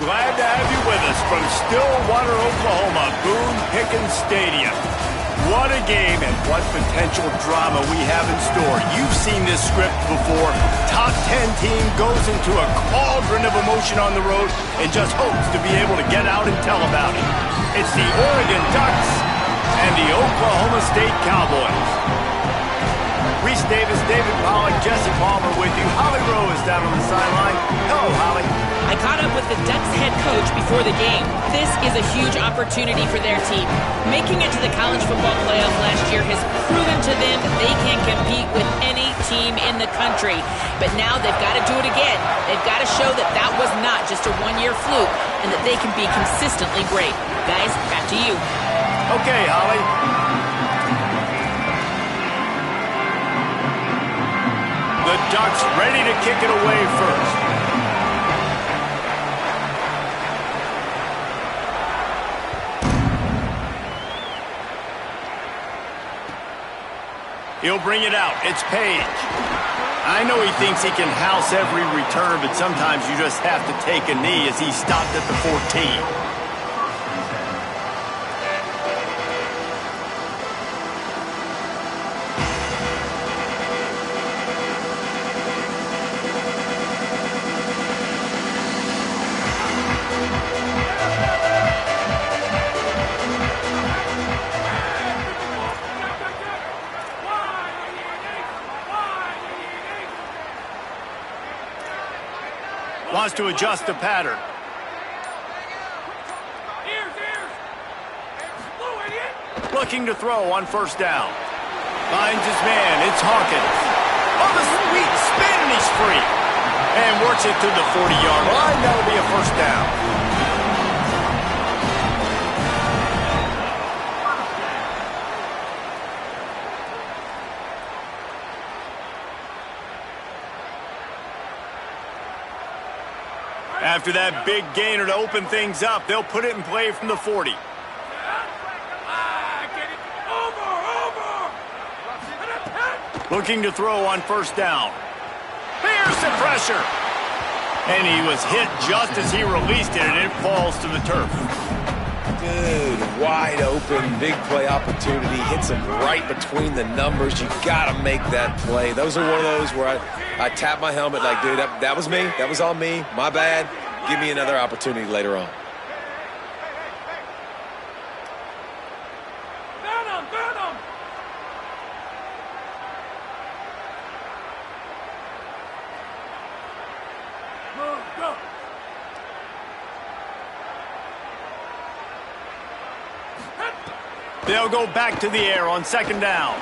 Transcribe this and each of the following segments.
Glad to have you with us from Stillwater, Oklahoma, Boone Pickens Stadium. What a game and what potential drama we have in store. You've seen this script before. Top 10 team goes into a cauldron of emotion on the road and just hopes to be able to get out and tell about it. It's the Oregon Ducks and the Oklahoma State Cowboys. Reese Davis, David Pollack, Jesse Palmer with you. Holly Rowe is down on the sideline. Hello, Holly. I caught up with of the Ducks head coach before the game. This is a huge opportunity for their team. Making it to the college football playoff last year has proven to them that they can compete with any team in the country. But now they've got to do it again. They've got to show that that was not just a one-year fluke and that they can be consistently great. Guys, back to you. Okay, Holly. The Ducks ready to kick it away first. He'll bring it out. It's Page. I know he thinks he can house every return, but sometimes you just have to take a knee as he stopped at the 14. Wants to adjust the pattern. Looking to throw on first down. Finds his man. It's Hawkins. Oh, the sweet spin, and he's free. And works it to the 40-yard line. That'll be a first down. After that big gainer to open things up, they'll put it in play from the 40. Looking to throw on first down. Here's the pressure. And he was hit just as he released it, and it falls to the turf. Dude, wide open, big play opportunity. Hits him right between the numbers. You got to make that play. Those are one of those where I tap my helmet like, dude, that was me. That was on me. My bad. Give me another opportunity later on. They'll go back to the air on second down.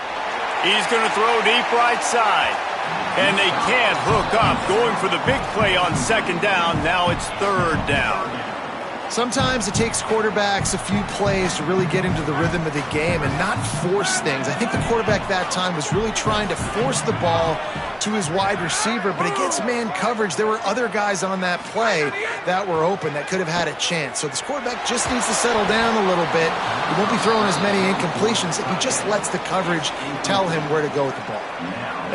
He's going to throw deep right side. And they can't hook up. Going for the big play on second down. Now it's third down. Sometimes it takes quarterbacks a few plays to really get into the rhythm of the game and not force things. I think the quarterback that time was really trying to force the ball to his wide receiver, but against man coverage, there were other guys on that play that were open that could have had a chance. So this quarterback just needs to settle down a little bit. He won't be throwing as many incompletions if he just lets the coverage tell him where to go with the ball.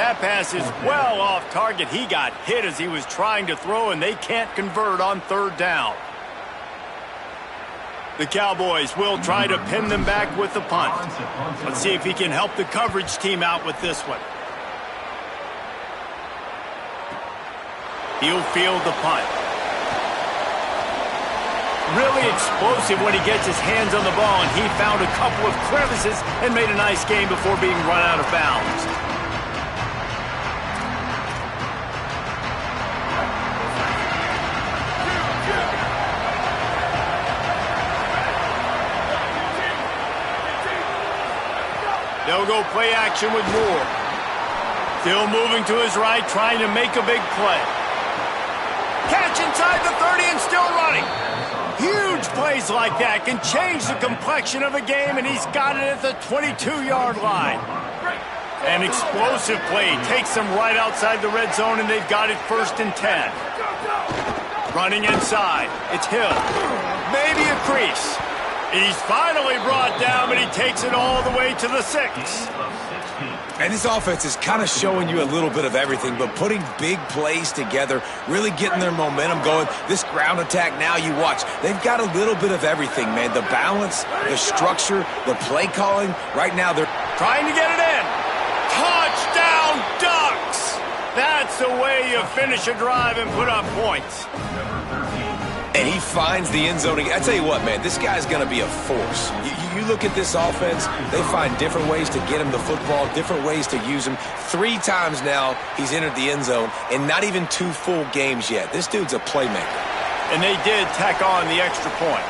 That pass is well off target. He got hit as he was trying to throw, and they can't convert on third down. The Cowboys will try to pin them back with the punt. Let's see if he can help the coverage team out with this one. He'll field the punt. Really explosive when he gets his hands on the ball, and he found a couple of crevices and made a nice game before being run out of bounds. They'll go play action with Moore. Still moving to his right, trying to make a big play. Catch inside the 30 and still running. Huge plays like that can change the complexion of a game, and he's got it at the 22-yard line. An explosive play takes them right outside the red zone, and they've got it 1st and 10. Running inside. It's Hill. Maybe a crease. He's finally brought down, but he takes it all the way to the 6. And this offense is kind of showing you a little bit of everything, but putting big plays together, really getting their momentum going. This ground attack now, you watch, they've got a little bit of everything, man. The balance, the structure, the play calling. Right now, they're trying to get it in. Touchdown, Ducks! That's the way you finish a drive and put up points. And he finds the end zone. I tell you what, man, this guy's going to be a force. You look at this offense, they find different ways to get him the football, different ways to use him. 3 times now he's entered the end zone, and not even 2 full games yet. This dude's a playmaker. And they did tack on the extra point.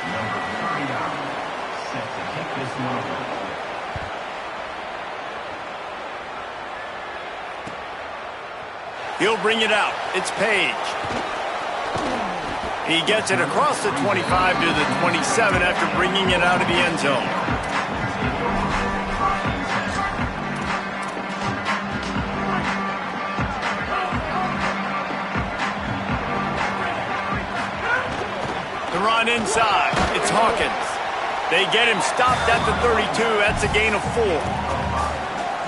Number 39, set to kick this one away. He'll bring it out. It's Page. He gets it across the 25 to the 27 after bringing it out of the end zone. The run inside. It's Hawkins. They get him stopped at the 32. That's a gain of 4.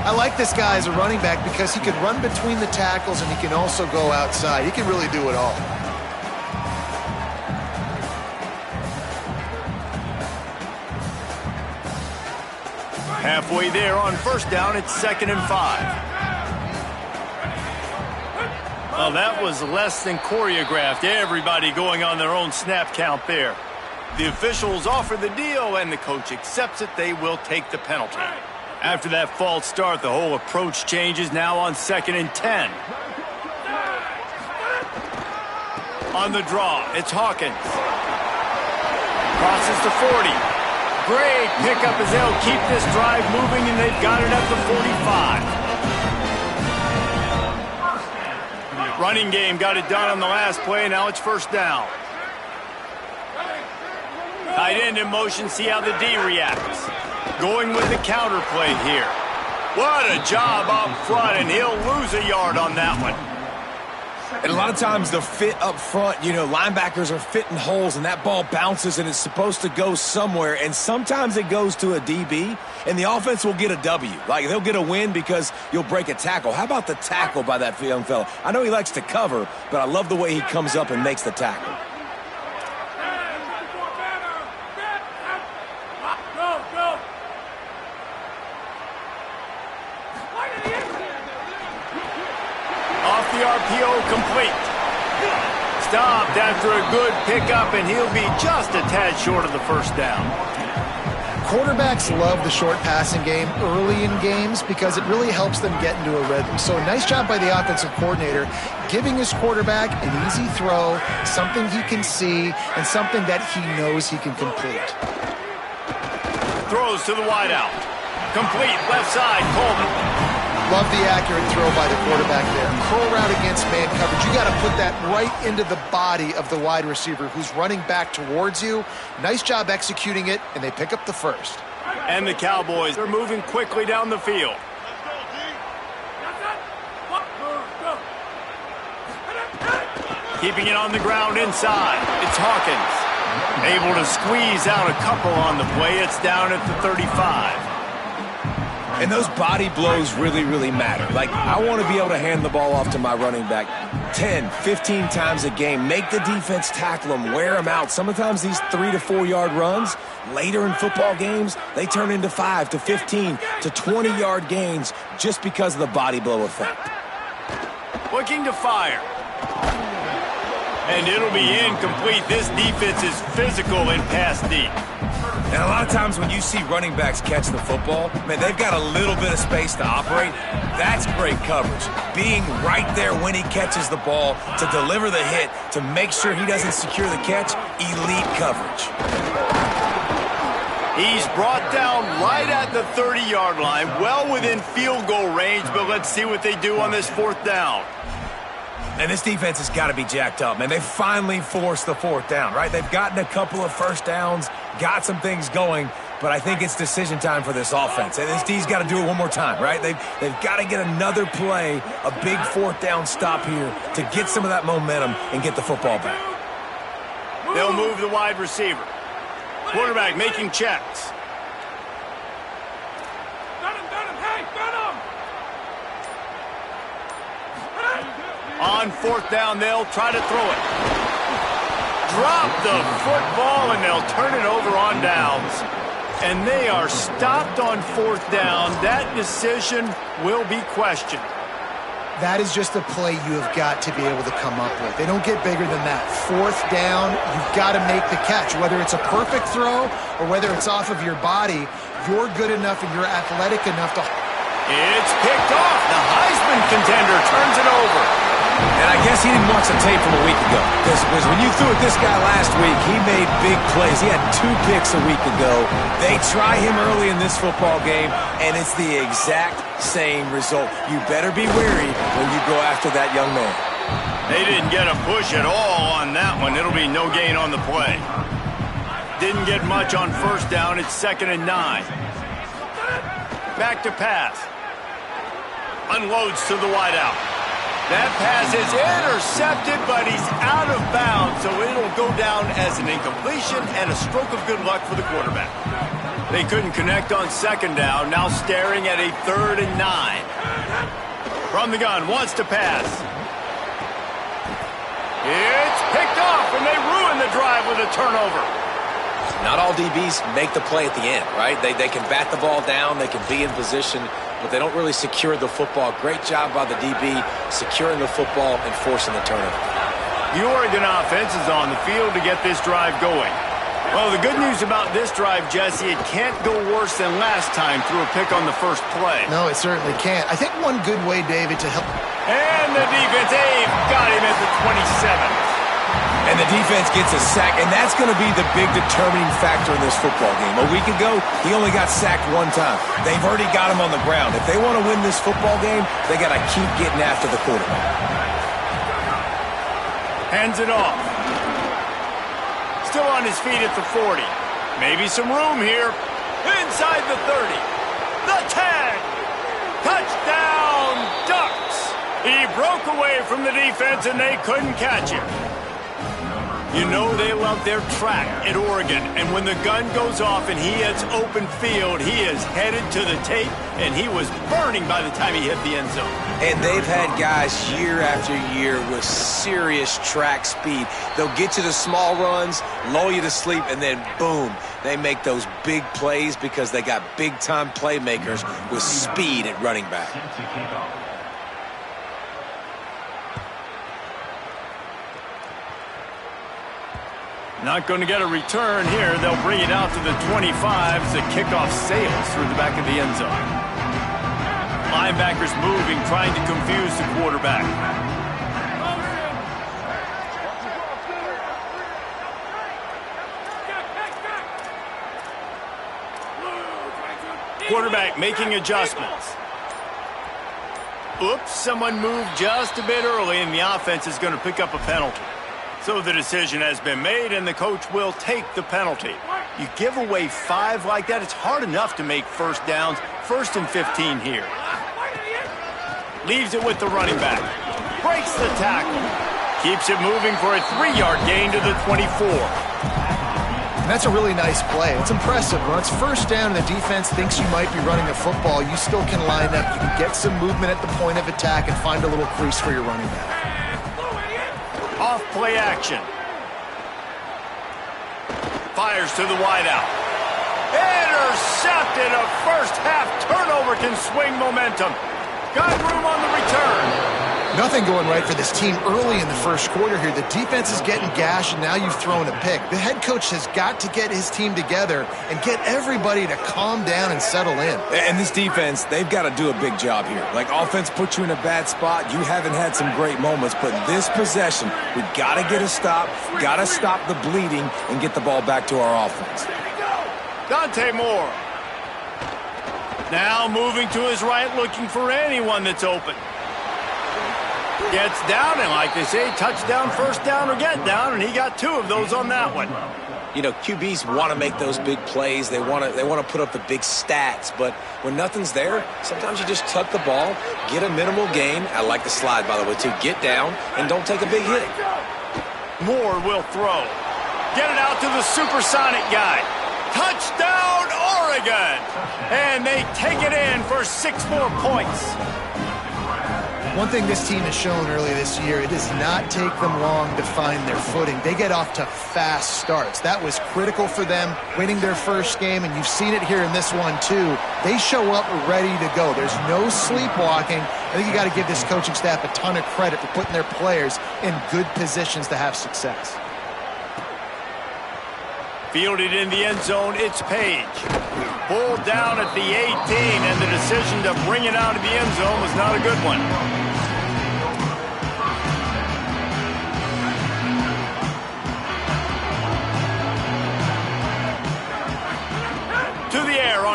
I like this guy as a running back because he can run between the tackles and he can also go outside. He can really do it all. Halfway there on first down, it's 2nd and 5. Well, that was less than choreographed. Everybody going on their own snap count there. The officials offer the deal, and the coach accepts it. They will take the penalty. After that false start, the whole approach changes now on 2nd and 10. On the draw, it's Hawkins. Crosses the 40. Great pickup as they'll keep this drive moving, and they've got it at the 45. Running game got it done on the last play. Now it's first down. Tight end in motion. See how the D reacts. Going with the counter play here. What a job up front, and he'll lose a yard on that one. And a lot of times the fit up front, you know, linebackers are fitting holes, and that ball bounces, and it's supposed to go somewhere, and sometimes it goes to a DB, and the offense will get a W. Like, they'll get a win because you'll break a tackle. How about the tackle by that young fella? I know he likes to cover, but I love the way he comes up and makes the tackle. RPO complete. Stopped after a good pickup, and he'll be just a tad short of the first down. Quarterbacks love the short passing game early in games because it really helps them get into a rhythm. So nice job by the offensive coordinator giving his quarterback an easy throw, something he can see, and something that he knows he can complete. Throws to the wideout. Complete, left side, Coleman. Love the accurate throw by the quarterback there. Curl route against man coverage. You got to put that right into the body of the wide receiver who's running back towards you. Nice job executing it, and they pick up the first. And the Cowboys are moving quickly down the field. Keeping it on the ground inside. It's Hawkins. Able to squeeze out a couple on the play. It's down at the 35. And those body blows really, really matter. Like, I want to be able to hand the ball off to my running back 10, 15 times a game. Make the defense tackle them, wear them out. Sometimes these 3 to 4 yard runs, later in football games, they turn into 5 to 15 to 20 yard gains just because of the body blow effect. Looking to fire. And it'll be incomplete. This defense is physical in pass deep. And a lot of times when you see running backs catch the football, man, they've got a little bit of space to operate. That's great coverage. Being right there when he catches the ball to deliver the hit, to make sure he doesn't secure the catch, elite coverage. He's brought down right at the 30-yard line, well within field goal range, but let's see what they do on this fourth down. And this defense has got to be jacked up, man. They finally forced the fourth down, right? They've gotten a couple of first downs, got some things going, but I think it's decision time for this offense. And this D's got to do it one more time, right? They've got to get another play, a big fourth down stop here to get some of that momentum and get the football back. They'll move the wide receiver. Quarterback making checks. On fourth down, they'll try to throw it. Drop the football, and they'll turn it over on downs. And they are stopped on fourth down. That decision will be questioned. That is just a play you have got to be able to come up with. They don't get bigger than that. Fourth down, you've got to make the catch. Whether it's a perfect throw or whether it's off of your body, you're good enough and you're athletic enough to... It's picked off. The Heisman contender turns it over. And I guess he didn't watch the tape from a week ago. Because when you threw at this guy last week, he made big plays. He had 2 picks a week ago. They try him early in this football game, and it's the exact same result. You better be wary when you go after that young man. They didn't get a push at all on that one. It'll be no gain on the play. Didn't get much on first down. It's 2nd and 9. Back to pass. Unloads to the wideout. That pass is intercepted, but he's out of bounds, so it'll go down as an incompletion and a stroke of good luck for the quarterback. They couldn't connect on 2nd down, now staring at a 3rd and 9. From the gun, wants to pass. It's picked off, and they ruin the drive with a turnover. Not all DBs make the play at the end, right? They can bat the ball down, they can be in position, but they don't really secure the football. Great job by the DB securing the football and forcing the turnover. The Oregon offense is on the field to get this drive going. Well, the good news about this drive, Jesse, it can't go worse than last time through a pick on the first play. No, it certainly can't. I think one good way, David, to help. And the defense, they've got him at the 27. And the defense gets a sack, and that's going to be the big determining factor in this football game. A week ago, he only got sacked 1 time. They've already got him on the ground. If they want to win this football game, they got to keep getting after the quarterback. Hands it off. Still on his feet at the 40. Maybe some room here. Inside the 30. The 10. Touchdown, Ducks. He broke away from the defense, and they couldn't catch him. You know they love their track at Oregon, and when the gun goes off and he hits open field, he is headed to the tape, and he was burning by the time he hit the end zone. And they've had guys year after year with serious track speed. They'll get you the small runs, lull you to sleep, and then boom, they make those big plays because they got big-time playmakers with speed at running back. Not going to get a return here. They'll bring it out to the 25 as the kickoff sails through the back of the end zone. Linebackers moving, trying to confuse the quarterback. Quarterback making adjustments. Oops, someone moved just a bit early, and the offense is going to pick up a penalty. So the decision has been made, and the coach will take the penalty. You give away 5 like that, it's hard enough to make first downs. 1st and 15 here. Leaves it with the running back. Breaks the tackle. Keeps it moving for a 3-yard gain to the 24. And that's a really nice play. It's impressive. When it's first down and the defense thinks you might be running a football, you still can line up. You can get some movement at the point of attack and find a little crease for your running back. Off play action. Fires to the wideout. Intercepted. A first half turnover can swing momentum. Got room on the return. Nothing going right for this team early in the first quarter here. The defense is getting gashed, and now you've thrown a pick. The head coach has got to get his team together and get everybody to calm down and settle in. And this defense, they've got to do a big job here. Like, offense puts you in a bad spot. You haven't had some great moments, but this possession, we got to get a stop, got to stop the bleeding, and get the ball back to our offense. Dante Moore. Now moving to his right, looking for anyone that's open. Gets down, and like they say, touchdown, first down, or get down, and he got 2 of those on that one. You know, QBs want to make those big plays. They want to put up the big stats, but when nothing's there, sometimes you just tuck the ball, get a minimal gain. I like the slide, by the way, too. Get down and don't take a big hit. Moore will throw. Get it out to the supersonic guy. Touchdown, Oregon! And they take it in for 6 more points. One thing this team has shown early this year, it does not take them long to find their footing. They get off to fast starts. That was critical for them, winning their first game, and you've seen it here in this one too. They show up ready to go. There's no sleepwalking. I think you got to give this coaching staff a ton of credit for putting their players in good positions to have success. Fielded in the end zone, it's Page. Pulled down at the 18, and the decision to bring it out of the end zone was not a good one.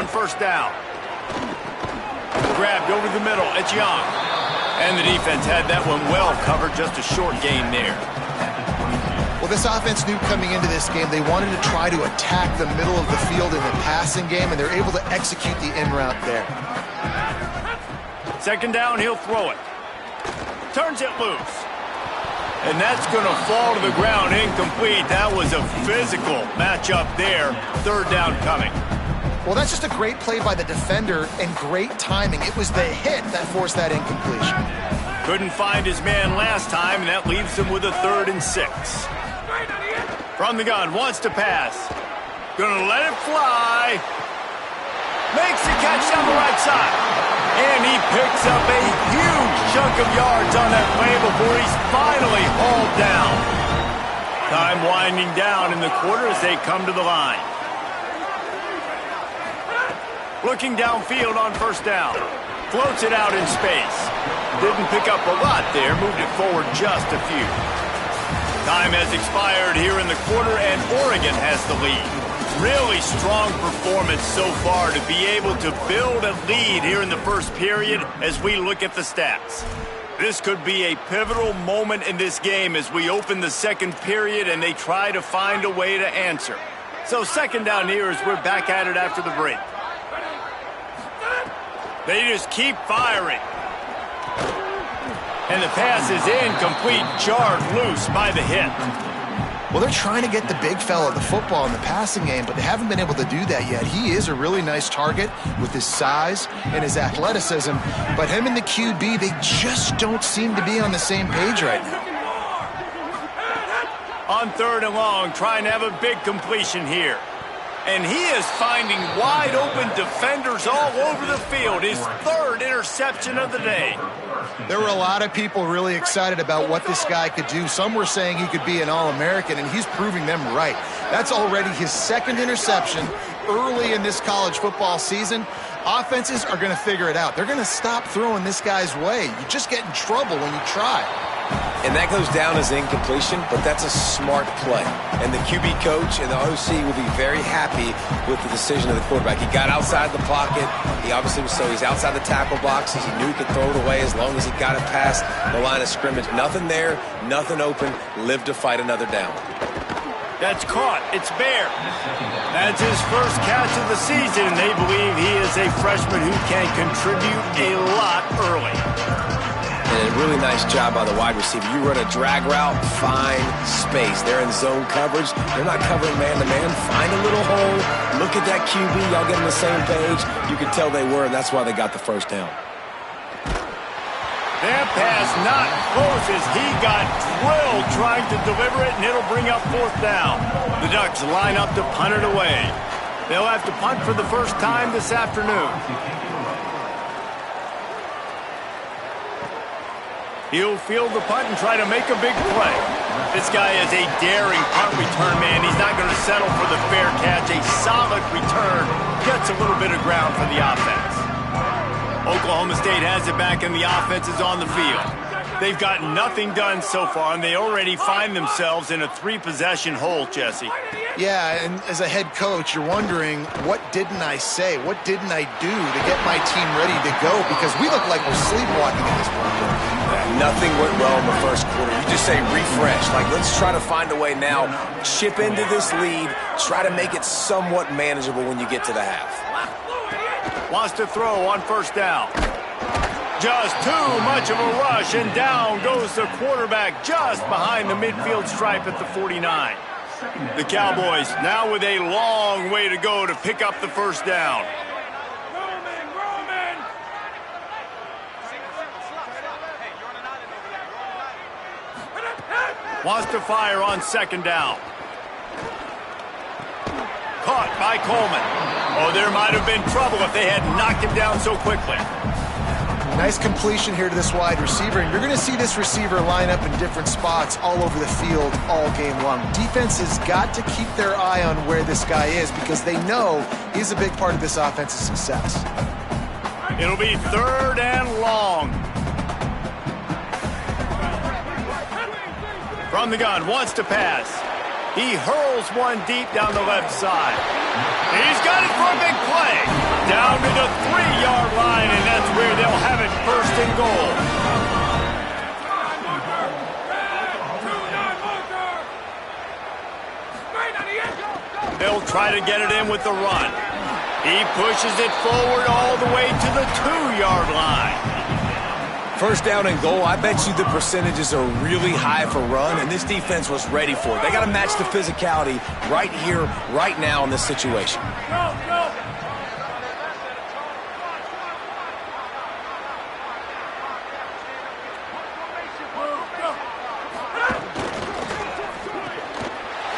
on first down. Grabbed over the middle. It's Young. And the defense had that one well covered. Just a short gain there. Well, this offense knew coming into this game they wanted to try to attack the middle of the field in the passing game, and they're able to execute the in route there. Second down, he'll throw it. Turns it loose. And that's going to fall to the ground incomplete. That was a physical matchup there. Third down coming. Well, that's just a great play by the defender and great timing. It was the hit that forced that incompletion. Couldn't find his man last time, and that leaves him with a 3rd and 6. From the gun, wants to pass. Gonna let it fly. Makes the catch down the right side. And he picks up a huge chunk of yards on that play before he's finally hauled down. Time winding down in the quarter as they come to the line. Looking downfield on first down. Floats it out in space. Didn't pick up a lot there. Moved it forward just a few. Time has expired here in the quarter, and Oregon has the lead. Really strong performance so far to be able to build a lead here in the first period as we look at the stats. This could be a pivotal moment in this game as we open the second period and they try to find a way to answer. So second down here as we're back at it after the break. They just keep firing. And the pass is incomplete, jarred loose by the hit. Well, they're trying to get the big fella the football in the passing game, but they haven't been able to do that yet. He is a really nice target with his size and his athleticism, but him and the QB, they just don't seem to be on the same page right now. On 3rd and long, trying to have a big completion here. And he is finding wide open defenders all over the field. His 3rd interception of the day. There were a lot of people really excited about what this guy could do. Some were saying he could be an All-American, and he's proving them right. That's already his 2nd interception early in this college football season. Offenses are going to figure it out. They're going to stop throwing this guy's way. You just get in trouble when you try. And that goes down as incompletion, but that's a smart play. And the QB coach and the OC will be very happy with the decision of the quarterback. He got outside the pocket. He obviously was he's outside the tackle boxes. He knew he could throw it away as long as he got it past the line of scrimmage. Nothing there, nothing open. Lived to fight another down. That's caught. It's Bear. That's his first catch of the season. They believe he is a freshman who can contribute a lot early. And a really nice job by the wide receiver. You run a drag route, find space. They're in zone coverage. They're not covering man-to-man. Find a little hole. Look at that QB. Y'all get on the same page. You can tell they were, and that's why they got the first down. That pass not close as he got drilled trying to deliver it, and it'll bring up 4th down. The Ducks line up to punt it away. They'll have to punt for the first time this afternoon. He'll field the punt and try to make a big play. This guy is a daring punt return man. He's not going to settle for the fair catch. A solid return gets a little bit of ground for the offense. Oklahoma State has it back and the offense is on the field. They've got nothing done so far, and they already find themselves in a 3-possession hole, Jesse. Yeah, and as a head coach, you're wondering, what didn't I say? What didn't I do to get my team ready to go? Because we look like we're sleepwalking in this one. Nothing went well in the first quarter. You just say refresh. Like, let's try to find a way now. Chip into this lead. Try to make it somewhat manageable when you get to the half. Wants to throw on first down. Just too much of a rush, and down goes the quarterback just behind the midfield stripe at the 49. The Cowboys now with a long way to go to pick up the first down. Wants to fire on second down. Caught by Coleman. Oh, there might have been trouble if they had knocked him down so quickly. Nice completion here to this wide receiver, and you're going to see this receiver line up in different spots all over the field all game long. Defense has got to keep their eye on where this guy is because they know he's a big part of this offense's success. It'll be 3rd and long. From the gun, wants to pass. He hurls one deep down the left side. He's got it for a big play. Down to the 3-yard line, and that's where they'll have it, first and goal. They'll try to get it in with the run. He pushes it forward all the way to the 2-yard line. First down and goal, I bet you the percentages are really high for run, and this defense was ready for it. They got to match the physicality right here, right now in this situation.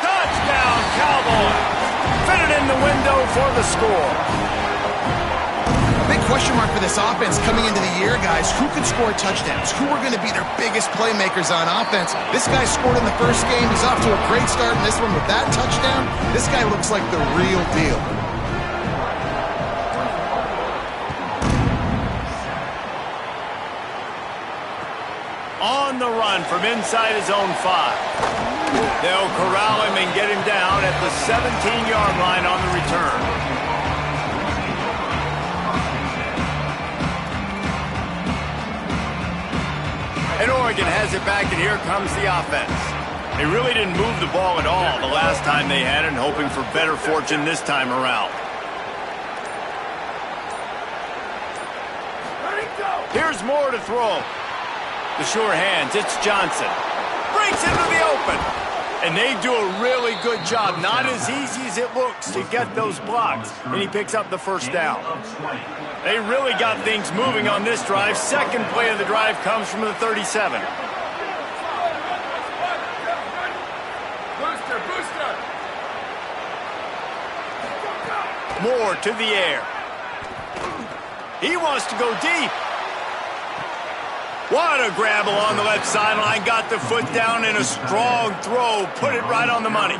Touchdown, Cowboys! Fitted in the window for the score. Question mark for this offense coming into the year, guys. Who could score touchdowns? Who are going to be their biggest playmakers on offense? This guy scored in the first game. He's off to a great start in this one with that touchdown. This guy looks like the real deal. On the run from inside his own 5. They'll corral him and get him down at the 17-yard line on the return. And Oregon has it back, and here comes the offense. They really didn't move the ball at all the last time they had it, and hoping for better fortune this time around. Here's Moore to throw. The sure hands, it's Johnson. Breaks into the open. And they do a really good job. Not as easy as it looks to get those blocks. And he picks up the first down. They really got things moving on this drive. Second play of the drive comes from the 37. Moore to the air. He wants to go deep. What a grab along the left sideline. Got the foot down in a strong throw. Put it right on the money.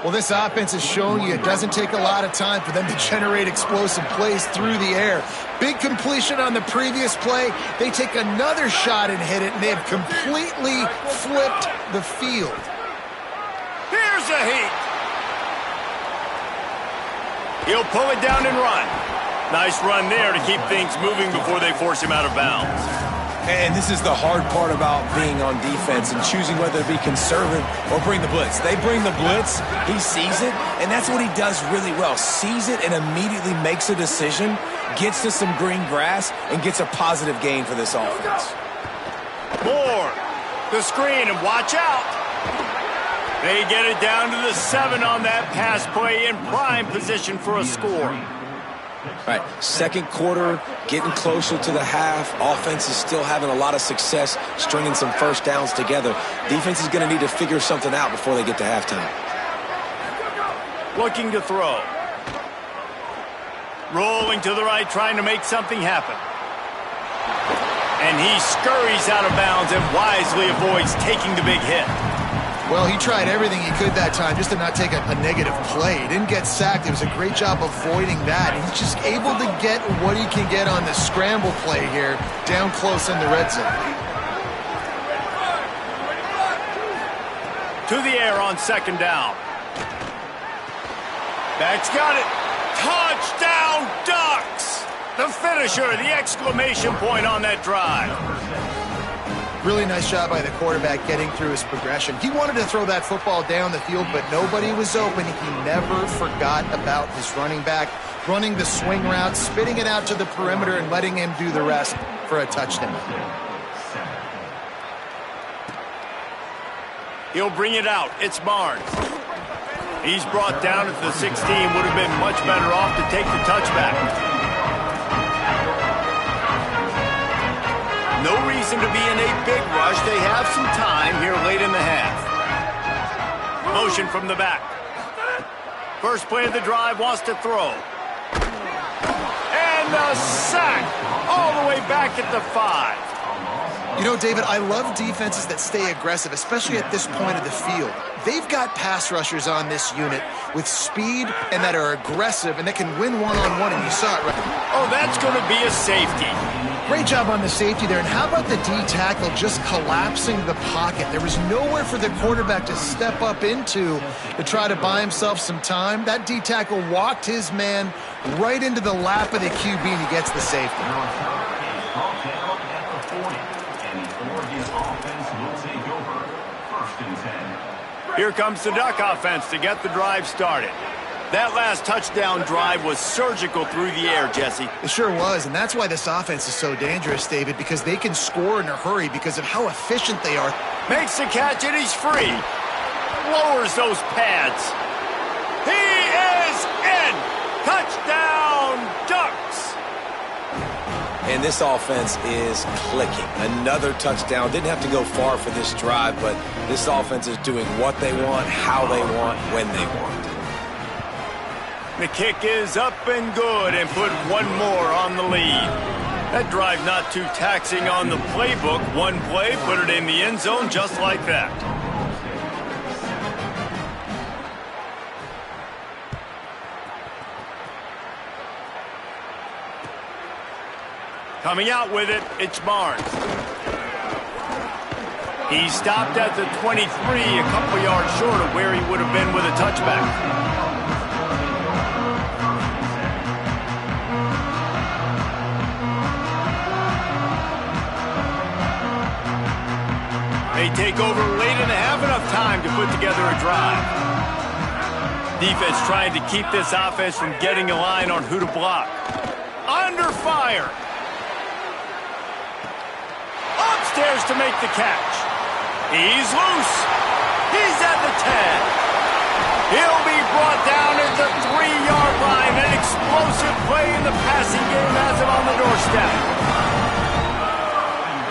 Well, this offense is showing you it doesn't take a lot of time for them to generate explosive plays through the air. Big completion on the previous play. They take another shot and hit it, and they have completely flipped the field. Here's a heat. He'll pull it down and run. Nice run there to keep things moving before they force him out of bounds. And this is the hard part about being on defense and choosing whether to be conservative or bring the blitz. They bring the blitz, he sees it, and that's what he does really well. Sees it and immediately makes a decision, gets to some green grass, and gets a positive gain for this offense. Moore, the screen, and watch out. They get it down to the 7 on that pass play, in prime position for a score. Right, second quarter, getting closer to the half. Offense is still having a lot of success stringing some first downs together. Defense is going to need to figure something out before they get to halftime. Looking to throw. Rolling to the right, trying to make something happen. And he scurries out of bounds and wisely avoids taking the big hit. Well, he tried everything he could that time just to not take a negative play. He didn't get sacked. It was a great job avoiding that. He's just able to get what he can get on the scramble play here down close in the red zone. To the air on second down. That's got it. Touchdown, Ducks! The finisher, the exclamation point on that drive. Really nice job by the quarterback getting through his progression. He wanted to throw that football down the field, but nobody was open. He never forgot about his running back, running the swing route, spitting it out to the perimeter, and letting him do the rest for a touchdown. He'll bring it out. It's Barnes. He's brought down at the 16. Would have been much better off to take the touchback. No reason to be in a big rush. They have some time here late in the half. Motion from the back. First play of the drive, wants to throw. And a sack all the way back at the 5. You know, David, I love defenses that stay aggressive, especially at this point of the field. They've got pass rushers on this unit with speed and that are aggressive and that can win one-on-one, and you saw it right. Oh, that's going to be a safety. Great job on the safety there. And how about the D tackle just collapsing the pocket? There was nowhere for the quarterback to step up into to try to buy himself some time. That D tackle walked his man right into the lap of the QB, and he gets the safety. Here comes the Duck offense to get the drive started. That last touchdown drive was surgical through the air, Jesse. It sure was, and that's why this offense is so dangerous, David, because they can score in a hurry because of how efficient they are. Makes the catch, and he's free. Lowers those pads. He is in! Touchdown, Ducks! And this offense is clicking. Another touchdown. Didn't have to go far for this drive, but this offense is doing what they want, how they want, when they want. The kick is up and good and put one more on the lead. That drive not too taxing on the playbook. One play, put it in the end zone just like that. Coming out with it, it's Barnes. He stopped at the 23, a couple yards short of where he would have been with a touchback. They take over late and have enough time to put together a drive. Defense trying to keep this offense from getting a line on who to block. Under fire. Upstairs to make the catch. He's loose. He's at the 10. He'll be brought down at the 3-yard line. An explosive play in the passing game has him on the doorstep.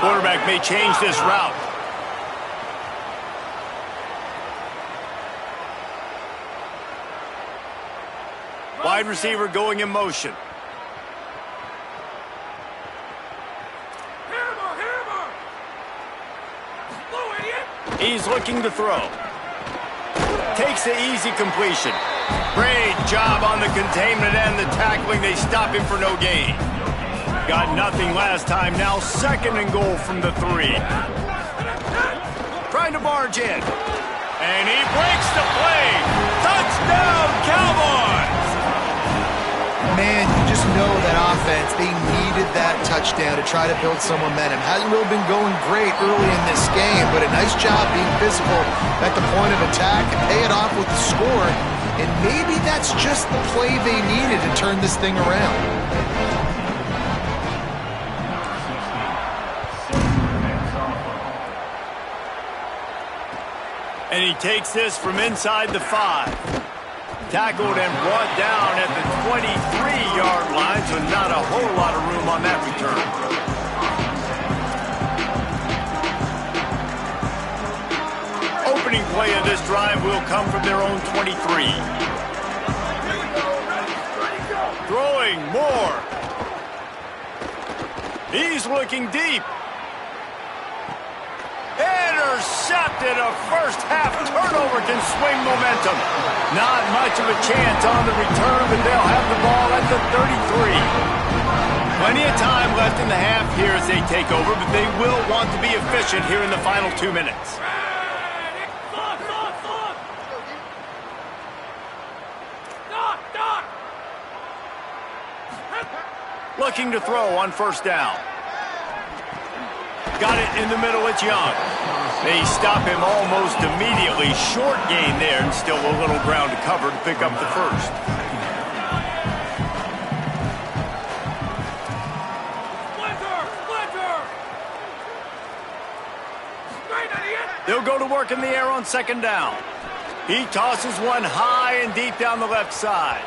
Quarterback may change this route. Wide receiver going in motion. He's looking to throw. Takes the easy completion. Great job on the containment and the tackling. They stop him for no gain. Got nothing last time. Now 2nd and goal from the 3. Trying to barge in. And he breaks the play. Touchdown, Cowboys! Man, you just know that offense, they needed that touchdown to try to build some momentum. Hasn't really been going great early in this game, but a nice job being physical at the point of attack and pay it off with the score. And maybe that's just the play they needed to turn this thing around. And he takes this from inside the 5. Tackled and brought down at the 23-yard line, so not a whole lot of room on that return. Opening play of this drive will come from their own 23. Throwing more. He's looking deep. Intercepted. A first-half turnover can swing momentum. Not much of a chance on the return, but they'll have the ball at the 33. Plenty of time left in the half here as they take over, but they will want to be efficient here in the final 2 minutes. Looking to throw on 1st down. Got it in the middle, it's Young. They stop him almost immediately. Short gain there and still a little ground to cover to pick up the 1st. They'll go to work in the air on 2nd down. He tosses one high and deep down the left side.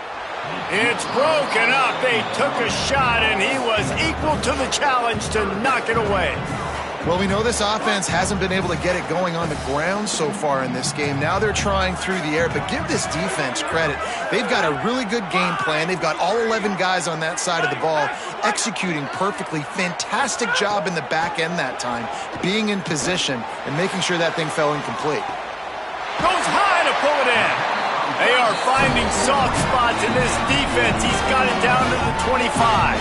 It's broken up. They took a shot, and he was equal to the challenge to knock it away. Well, we know this offense hasn't been able to get it going on the ground so far in this game. Now they're trying through the air, but give this defense credit. They've got a really good game plan. They've got all 11 guys on that side of the ball executing perfectly. Fantastic job in the back end that time, being in position and making sure that thing fell incomplete. Goes high to pull it in. They are finding soft spots in this defense. He's got it down to the 25.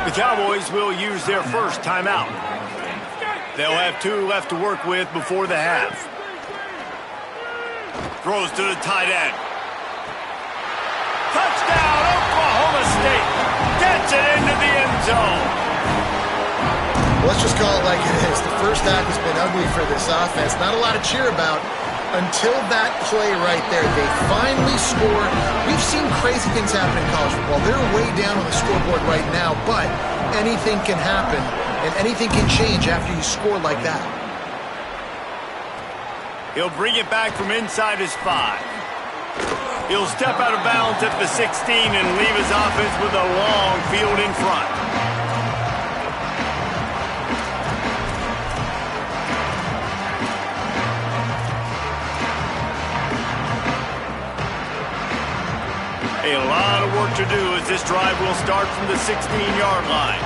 The Cowboys will use their first timeout. They'll have 2 left to work with before the half. Throws to the tight end. Touchdown, Oklahoma State. Gets it into the end zone. Let's just call it like it is. The first half has been ugly for this offense. Not a lot to cheer about until that play right there. They finally score. We've seen crazy things happen in college football. They're way down on the scoreboard right now, but anything can happen, and anything can change after you score like that. He'll bring it back from inside his 5. He'll step out of bounds at the 16 and leave his offense with a long field in front. A lot of work to do as this drive will start from the 16-yard line.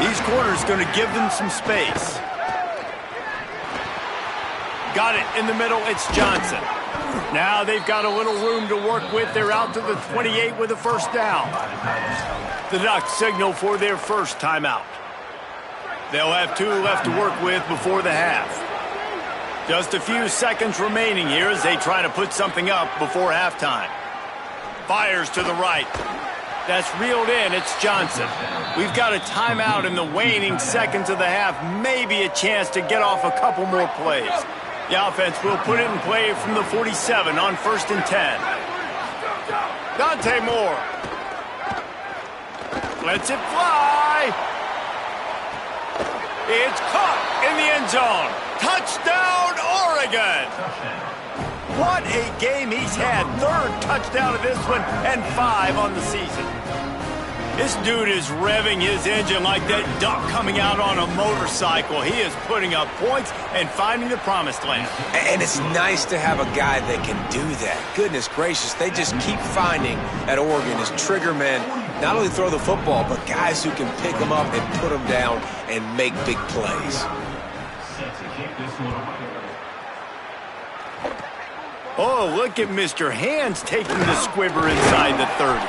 These corners going to give them some space. Got it in the middle, it's Johnson. Now they've got a little room to work with. They're out to the 28 with a first down. The Ducks signal for their first timeout. They'll have 2 left to work with before the half. Just a few seconds remaining here as they try to put something up before halftime. Fires to the right. That's reeled in. It's Johnson. We've got a timeout in the waning seconds of the half. Maybe a chance to get off a couple more plays. The offense will put it in play from the 47 on 1st and 10. Dante Moore. Lets it fly. It's caught in the end zone. Touchdown, Oregon. What a game he's had. 3rd touchdown of this one and 5 on the season. This dude is revving his engine like that duck coming out on a motorcycle. He is putting up points and finding the promised land. And it's nice to have a guy that can do that. Goodness gracious, they just keep finding at Oregon as trigger men not only throw the football, but guys who can pick them up and put them down and make big plays. Oh, look at Mr. Hands taking the squibber inside the 30.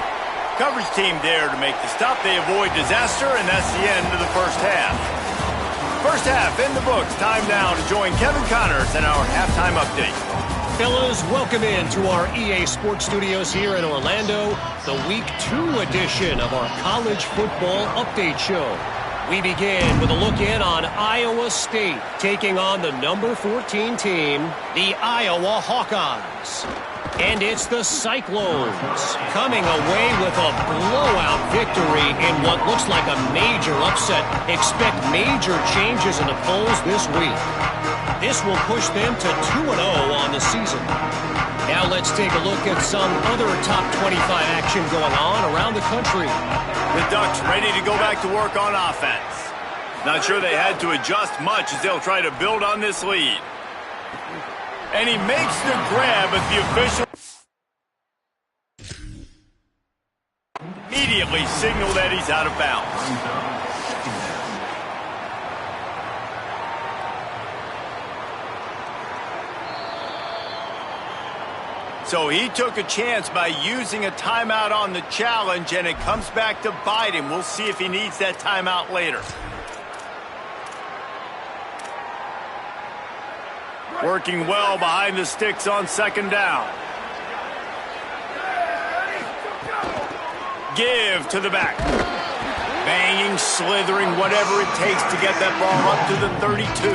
Coverage team there to make the stop. They avoid disaster, and that's the end of the first half. First half in the books. Time now to join Kevin Connors in our halftime update. Fellas, welcome in to our EA Sports Studios here in Orlando, the Week 2 edition of our College Football Update Show. We begin with a look in on Iowa State taking on the number 14 team, the Iowa Hawkeyes. And it's the Cyclones coming away with a blowout victory in what looks like a major upset. Expect major changes in the polls this week. This will push them to 2-0 on the season. Now let's take a look at some other top 25 action going on around the country. The Ducks ready to go back to work on offense. Not sure they had to adjust much as they'll try to build on this lead. And he makes the grab at the official. Immediately signal that he's out of bounds. So he took a chance by using a timeout on the challenge, and it comes back to bite him. We'll see if he needs that timeout later. Working well behind the sticks on 2nd down. Give to the back. Banging, slithering, whatever it takes to get that ball up to the 32.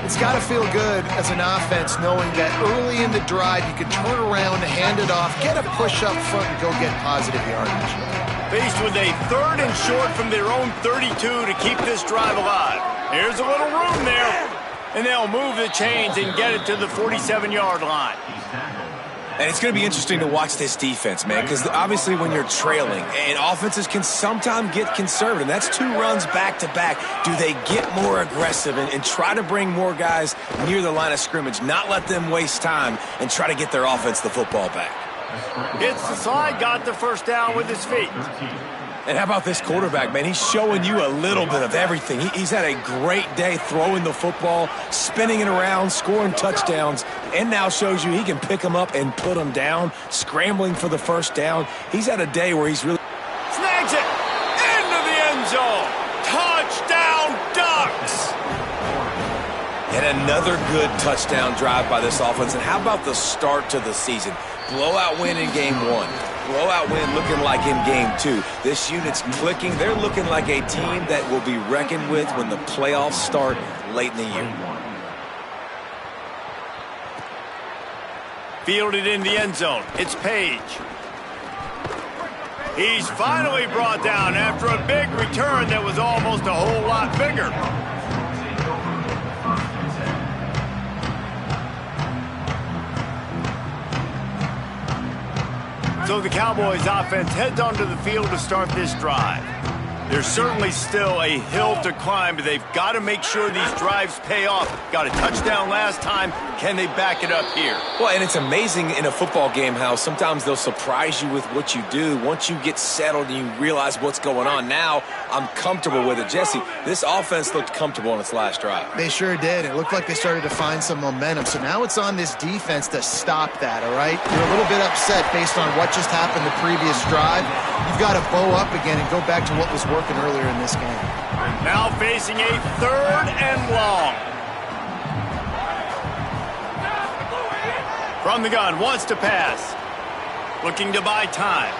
It's got to feel good as an offense knowing that early in the drive you can turn around, hand it off, get a push up front, and go get positive yardage. Faced with a 3rd and short from their own 32 to keep this drive alive. Here's a little room there. And they'll move the chains and get it to the 47-yard line. And it's going to be interesting to watch this defense, man, because obviously when you're trailing, and offenses can sometimes get conservative. That's 2 runs back-to-back. Do they get more aggressive and try to bring more guys near the line of scrimmage, not let them waste time, and try to get their offense the football back? Hits the slide, got the first down with his feet. And how about this quarterback, man? He's showing you a little bit of everything. He's had a great day throwing the football, spinning it around, scoring touchdowns, and now shows you he can pick them up and put them down, scrambling for the first down. He's had a day where he's really... Snags it into the end And another good touchdown drive by this offense. And how about the start to the season? Blowout win in game 1. Blowout win looking like in game 2. This unit's clicking. They're looking like a team that will be reckoned with when the playoffs start late in the year. Fielded in the end zone. It's Page. He's finally brought down after a big return that was almost a whole lot bigger. So the Cowboys offense heads onto the field to start this drive. There's certainly still a hill to climb, but they've got to make sure these drives pay off. Got a touchdown last time. Can they back it up here? Well, and it's amazing in a football game how sometimes they'll surprise you with what you do. Once you get settled and you realize what's going on, now I'm comfortable with it. Jesse, this offense looked comfortable on its last drive. They sure did. It looked like they started to find some momentum. So now it's on this defense to stop that, all right? You're a little bit upset based on what just happened the previous drive. You've got to bow up again and go back to what was working earlier in this game. Now facing a 3rd and long. From the gun, wants to pass. Looking to buy time.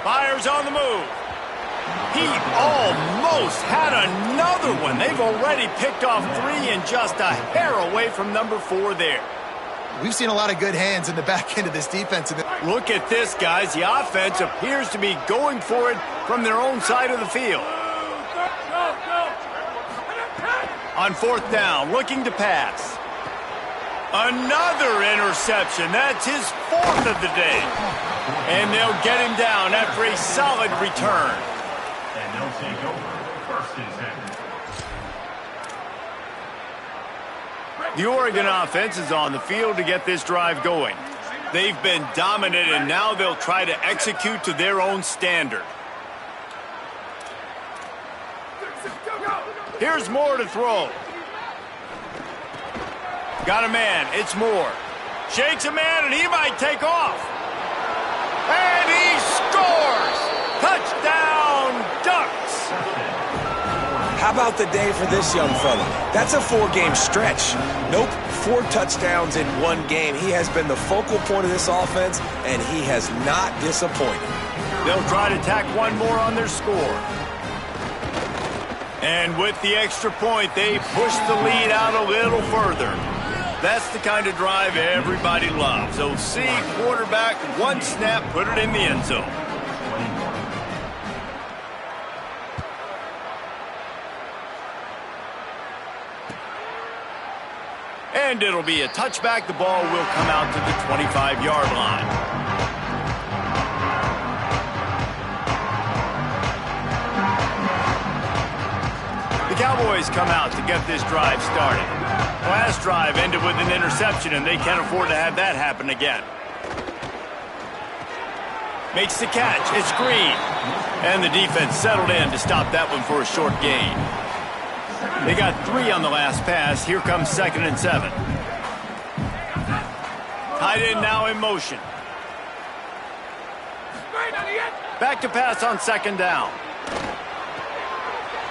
Fires on the move. He almost had another one. They've already picked off 3 and just a hair away from number 4 there. We've seen a lot of good hands in the back end of this defense. Look at this, guys. The offense appears to be going for it from their own side of the field. On 4th down, looking to pass. Another interception. That's his 4th of the day. And they'll get him down after a solid return. And they'll take over 1st and 10. The Oregon offense is on the field to get this drive going. They've been dominant, and now they'll try to execute to their own standard. Here's Moore to throw. Got a man. It's Moore. Shakes a man, and he might take off. And he scores! Touchdown, Ducks! How about the day for this young fella? That's a 4-game stretch. Nope, 4 touchdowns in 1 game. He has been the focal point of this offense, and he has not disappointed. They'll try to tack 1 more on their score. And with the extra point, they push the lead out a little further. That's the kind of drive everybody loves. So see quarterback, 1 snap, put it in the end zone. And it'll be a touchback. The ball will come out to the 25-yard line. The Cowboys come out to get this drive started. Last drive ended with an interception, and they can't afford to have that happen again. Makes the catch. It's Green. And the defense settled in to stop that one for a short gain. They got 3 on the last pass. Here comes 2nd and 7. Tight end now in motion. Back to pass on 2nd down.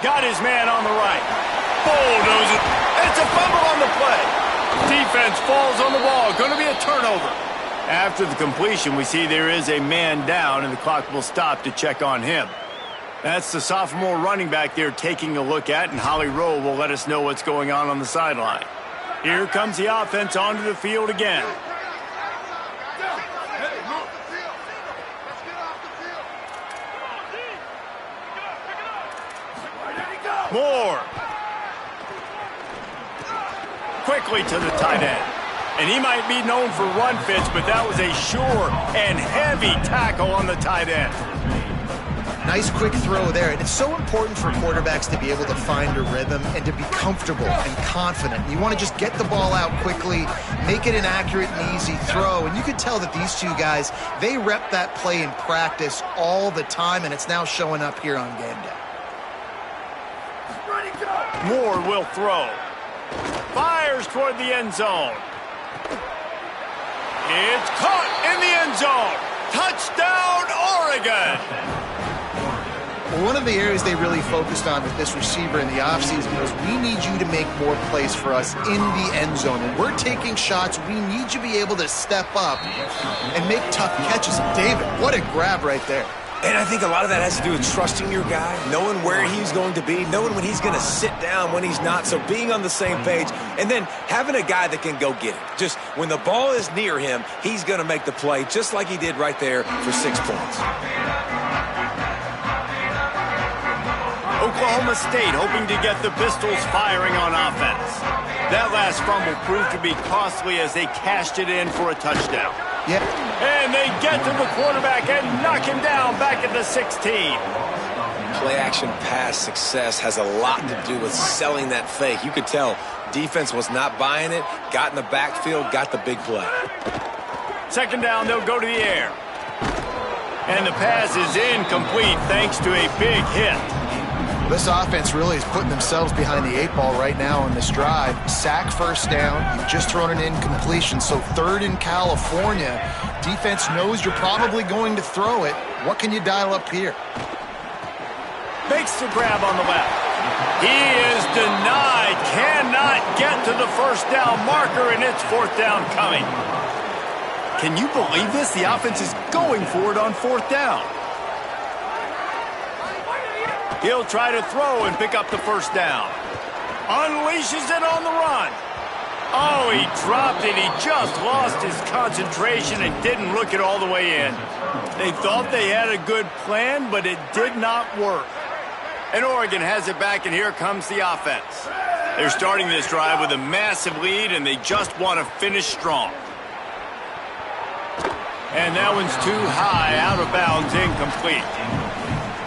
Got his man on the right. Bulldozer. It's a fumble on the play. Defense falls on the ball. Going to be a turnover. After the completion, we see there is a man down, and the clock will stop to check on him. That's the sophomore running back there taking a look at, and Holly Rowe will let us know what's going on the sideline. Here comes the offense onto the field again. Moore. Quickly to the tight end. And he might be known for run fits, but that was a sure and heavy tackle on the tight end. Nice quick throw there. And it's so important for quarterbacks to be able to find a rhythm and to be comfortable and confident. You want to just get the ball out quickly, make it an accurate and easy throw. And you can tell that these 2 guys, they rep that play in practice all the time, and it's now showing up here on game day. Moore will throw. Fires toward the end zone. It's caught in the end zone. Touchdown, Oregon. Well, one of the areas they really focused on with this receiver in the offseason was we need you to make more plays for us in the end zone. When we're taking shots, we need you to be able to step up and make tough catches. And David, what a grab right there. And I think a lot of that has to do with trusting your guy, knowing where he's going to be, knowing when he's going to sit down, when he's not, so being on the same page, and then having a guy that can go get it. Just when the ball is near him, he's going to make the play, just like he did right there for 6 points. Oklahoma State hoping to get the Pistols firing on offense. That last fumble proved to be costly as they cashed it in for a touchdown. Yeah. And they get to the quarterback and knock him down back at the 16. Play-action pass success has a lot to do with selling that fake. You could tell defense was not buying it, got in the backfield, got the big play. Second down, they'll go to the air. And the pass is incomplete thanks to a big hit. This offense really is putting themselves behind the 8 ball right now on this drive. Sack first down. You've just thrown an incompletion. So 3rd in California. Defense knows you're probably going to throw it. What can you dial up here? Makes the grab on the left. He is denied. Cannot get to the first down marker, and it's 4th down coming. Can you believe this? The offense is going for it on 4th down. He'll try to throw and pick up the first down. Unleashes it on the run. Oh, he dropped it. He just lost his concentration and didn't look it all the way in. They thought they had a good plan, but it did not work. And Oregon has it back, and here comes the offense. They're starting this drive with a massive lead, and they just want to finish strong. And that one's too high, out of bounds, incomplete.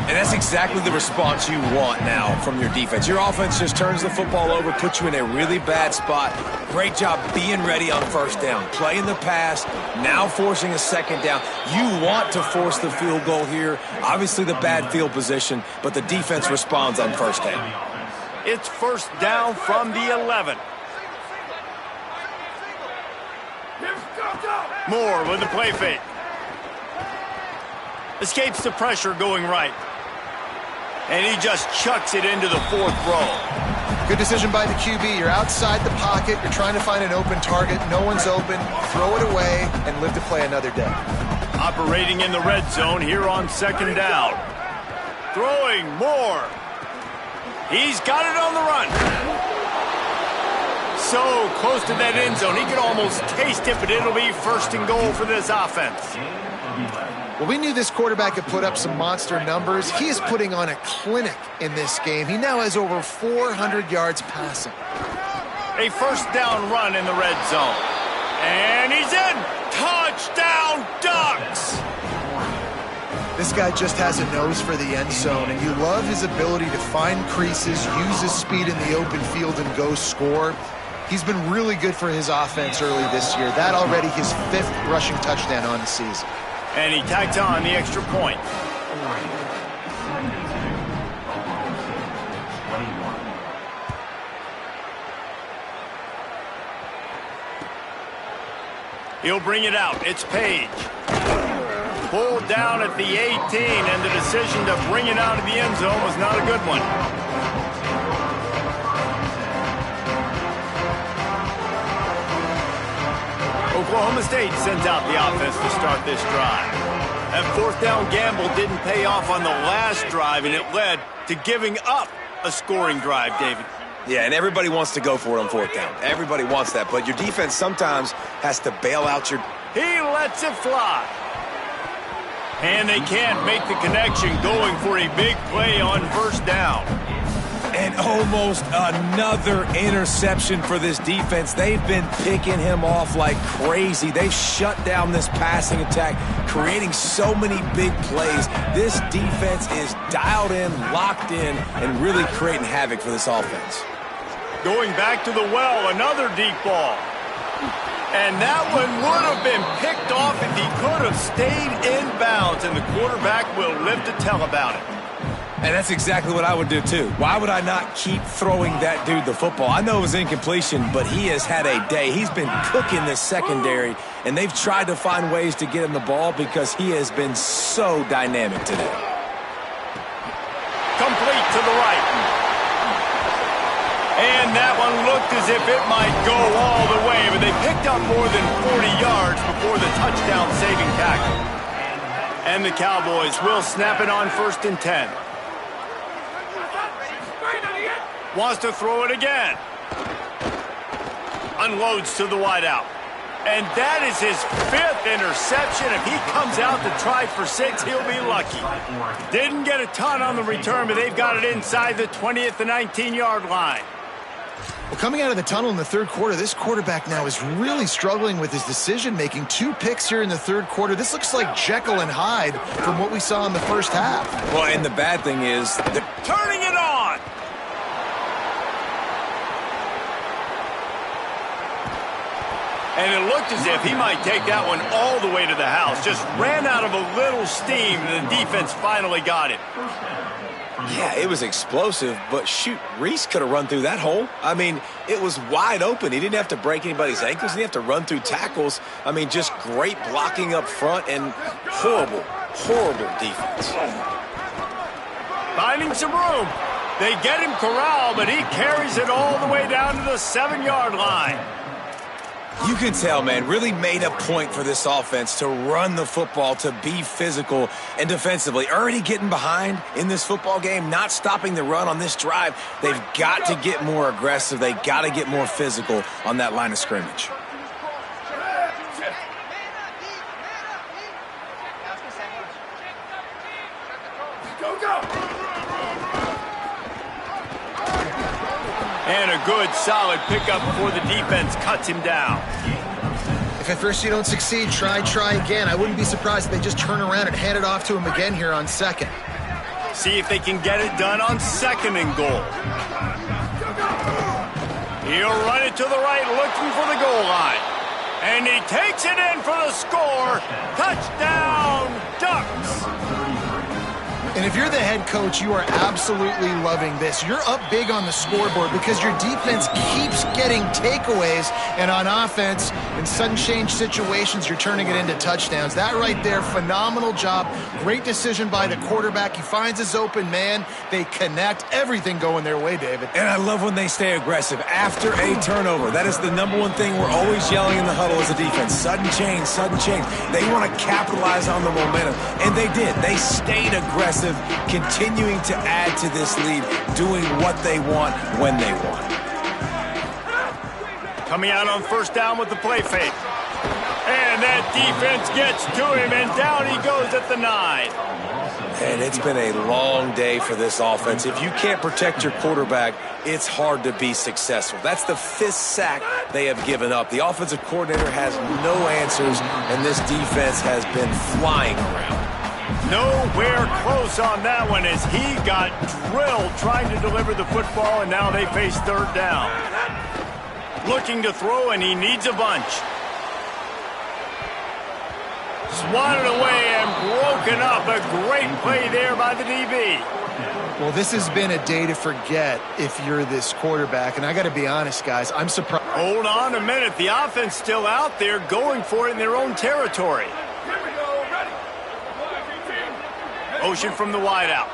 And that's exactly the response you want now from your defense. Your offense just turns the football over, puts you in a really bad spot. Great job being ready on 1st down. Playing the pass, now forcing a 2nd down. You want to force the field goal here. Obviously the bad field position, but the defense responds on 1st down. It's 1st down from the 11. Moore with the play fake. Escapes the pressure going right. And he just chucks it into the 4th row. Good decision by the QB. You're outside the pocket. You're trying to find an open target. No one's open. Throw it away and live to play another day. Operating in the red zone here on 2nd down. Throwing Moore. He's got it on the run. So close to that end zone. He could almost taste it, but it'll be 1st and goal for this offense. Well, we knew this quarterback could put up some monster numbers. He is putting on a clinic in this game. He now has over 400 yards passing. A 1st down run in the red zone. And he's in. Touchdown, Ducks! This guy just has a nose for the end zone, and you love his ability to find creases, use his speed in the open field, and go score. He's been really good for his offense early this year. That already his 5th rushing touchdown on the season. And he tacked on the extra point. He'll bring it out. It's Page. Pulled down at the 18, and the decision to bring it out of the end zone was not a good one. Oklahoma State sends out the offense to start this drive. That 4th down gamble didn't pay off on the last drive, and it led to giving up a scoring drive, David. Yeah, and everybody wants to go for it on 4th down. Everybody wants that, but your defense sometimes has to bail out your... He lets it fly. And they can't make the connection, going for a big play on 1st down. And almost another interception for this defense. They've been picking him off like crazy. They've shut down this passing attack, creating so many big plays. This defense is dialed in, locked in, and really creating havoc for this offense. Going back to the well, another deep ball. And that one would have been picked off if he could have stayed in bounds, and the quarterback will live to tell about it. And that's exactly what I would do, too. Why would I not keep throwing that dude the football? I know it was incompletion, but he has had a day. He's been cooking this secondary, and they've tried to find ways to get him the ball because he has been so dynamic today. to the right. And that one looked as if it might go all the way, but they picked up more than 40 yards before the touchdown-saving tackle. And the Cowboys will snap it on 1st and 10. Wants to throw it again. Unloads to the wideout. And that is his 5th interception. If he comes out to try for 6, he'll be lucky. Didn't get a ton on the return, but they've got it inside the 20 at the 19-yard line. Well, coming out of the tunnel in the third quarter, this quarterback now is really struggling with his decision-making. 2 picks here in the third quarter. This looks like Jekyll and Hyde from what we saw in the first half. Well, and the bad thing is they're turning it on. And it looked as if he might take that one all the way to the house. Just ran out of a little steam, and the defense finally got it. Yeah, it was explosive, but shoot, Reese could have run through that hole. I mean, it was wide open. He didn't have to break anybody's ankles. He didn't have to run through tackles. I mean, just great blocking up front and horrible, horrible defense. Finding some room. They get him corralled, but he carries it all the way down to the 7-yard line. You can tell, man, really made a point for this offense to run the football, to be physical and defensively. Already getting behind in this football game, not stopping the run on this drive. They've got to get more aggressive. They've got to get more physical on that line of scrimmage. And a good, solid pickup before the defense cuts him down. If at first you don't succeed, try again. I wouldn't be surprised if they just turn around and hand it off to him again here on 2nd. See if they can get it done on 2nd and goal. He'll run it to the right, looking for the goal line. And he takes it in for the score. Touchdown, Ducks! And if you're the head coach, you are absolutely loving this. You're up big on the scoreboard because your defense keeps getting takeaways, and on offense, in sudden change situations, you're turning it into touchdowns. That right there, phenomenal job. Great decision by the quarterback. He finds his open man. They connect. Everything going their way, David. And I love when they stay aggressive after a turnover. That is the #1 thing we're always yelling in the huddle as a defense. Sudden change, sudden change. They want to capitalize on the momentum, and they did. They stayed aggressive, continuing to add to this lead, doing what they want when they want. Coming out on 1st down with the play fake. And that defense gets to him, and down he goes at the 9. And it's been a long day for this offense. If you can't protect your quarterback, it's hard to be successful. That's the 5th sack they have given up. The offensive coordinator has no answers, and this defense has been flying around. Nowhere close on that one as he got drilled trying to deliver the football, and now they face 3rd down. Looking to throw, and he needs a bunch. Swatted away and broken up. A great play there by the DB. Well, this has been a day to forget if you're this quarterback, and I got to be honest, guys, I'm surprised. Hold on a minute. The offense still out there going for it in their own territory. Ocean from the wideout.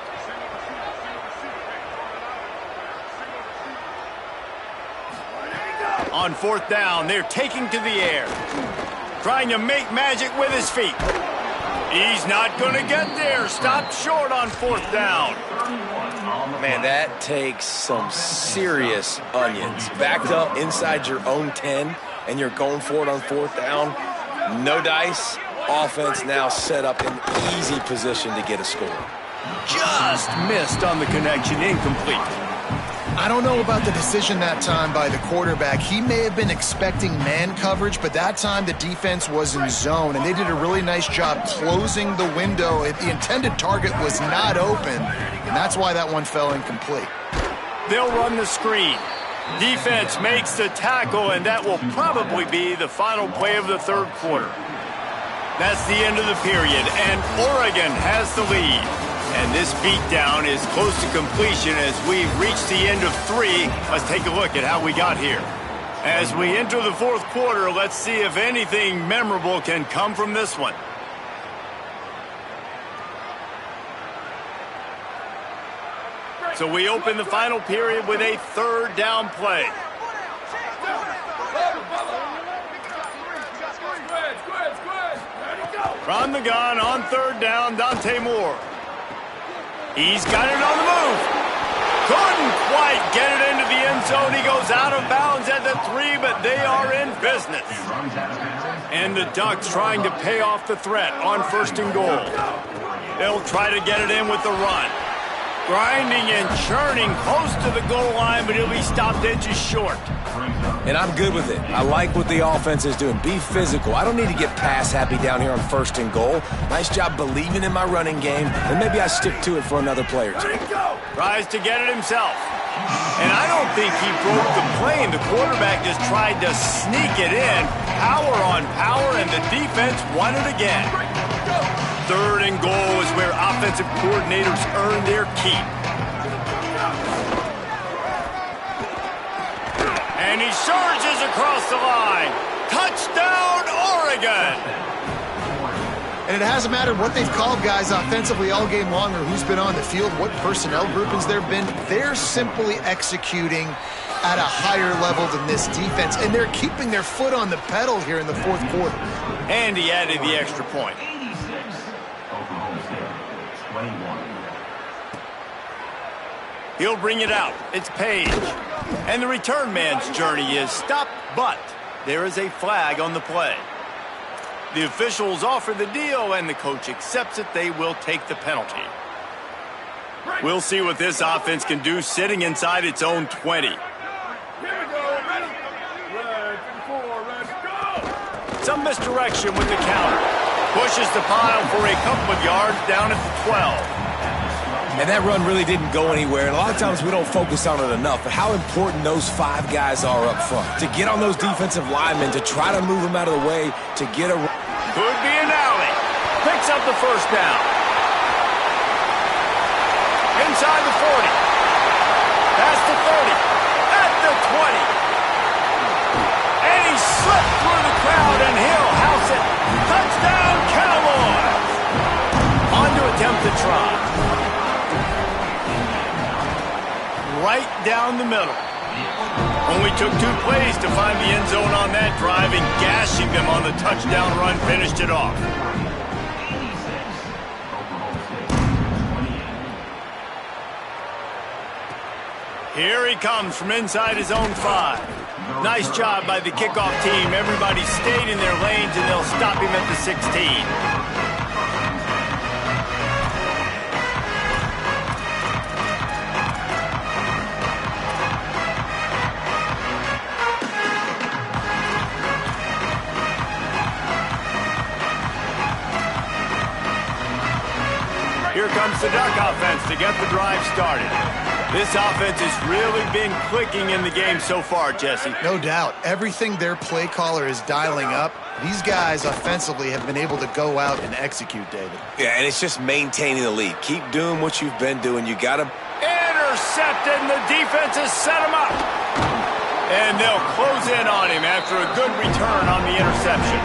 On 4th down, they're taking to the air. Trying to make magic with his feet. He's not going to get there. Stopped short on 4th down. Man, that takes some serious onions. Backed up inside your own 10, and you're going for it on 4th down. No dice. Offense now set up in easy position to get a score. Just missed on the connection. Incomplete. I don't know about the decision that time by the quarterback. He may have been expecting man coverage, but that time the defense was in zone, and they did a really nice job closing the window. The intended target was not open, and that's why that one fell incomplete. They'll run the screen. Defense makes the tackle, and that will probably be the final play of the 3rd quarter. That's the end of the period, and Oregon has the lead. And this beatdown is close to completion as we've reached the end of 3. Let's take a look at how we got here. As we enter the 4th quarter, let's see if anything memorable can come from this one. So we open the final period with a third down play. From the gun on third down, Dante Moore. He's got it on the move. Couldn't quite get it into the end zone. He goes out of bounds at the 3, but they are in business. And the Ducks trying to pay off the threat on first and goal. They'll try to get it in with the run. Grinding and churning close to the goal line, but he'll be stopped inches short. And I'm good with it. I like what the offense is doing. Be physical. I don't need to get pass happy down here on first and goal. Nice job believing in my running game, and maybe I stick to it for another play or two. Tries to get it himself. And I don't think he broke the plane. The quarterback just tried to sneak it in. Power on power, and the defense won it again. Third and goal is where offensive coordinators earn their keep. And he surges across the line. Touchdown, Oregon! And it hasn't mattered what they've called guys offensively all game long or who's been on the field, what personnel groupings there have been. They're simply executing at a higher level than this defense, and they're keeping their foot on the pedal here in the fourth quarter. And he added the extra point. He'll bring it out. It's Page. And the return man's journey is stopped, but there is a flag on the play. The officials offer the deal, and the coach accepts it. They will take the penalty. We'll see what this offense can do sitting inside its own 20. Some misdirection with the counter. Pushes the pile for a couple of yards down at the 12. And that run really didn't go anywhere. And a lot of times we don't focus on it enough, but how important those 5 guys are up front. To get on those defensive linemen, to try to move them out of the way, to get a... Could be an alley. Picks up the first down. Inside the 40. Past the 30. At the 20. And he slipped through the crowd, and he'll house it. Touchdown, Cowboys! On to attempt the try. Right down the middle. Only took 2 plays to find the end zone on that drive, and gashing them on the touchdown run finished it off. Here he comes from inside his own 5. Nice job by the kickoff team. Everybody stayed in their lanes, and they'll stop him at the 16. Here comes the Duck offense to get the drive started. This offense has really been clicking in the game so far, Jesse. No doubt. Everything their play caller is dialing up, these guys offensively have been able to go out and execute, David. Yeah, and it's just maintaining the lead. Keep doing what you've been doing. You got to... Intercepted, and the defense has set him up. And they'll close in on him after a good return on the interception.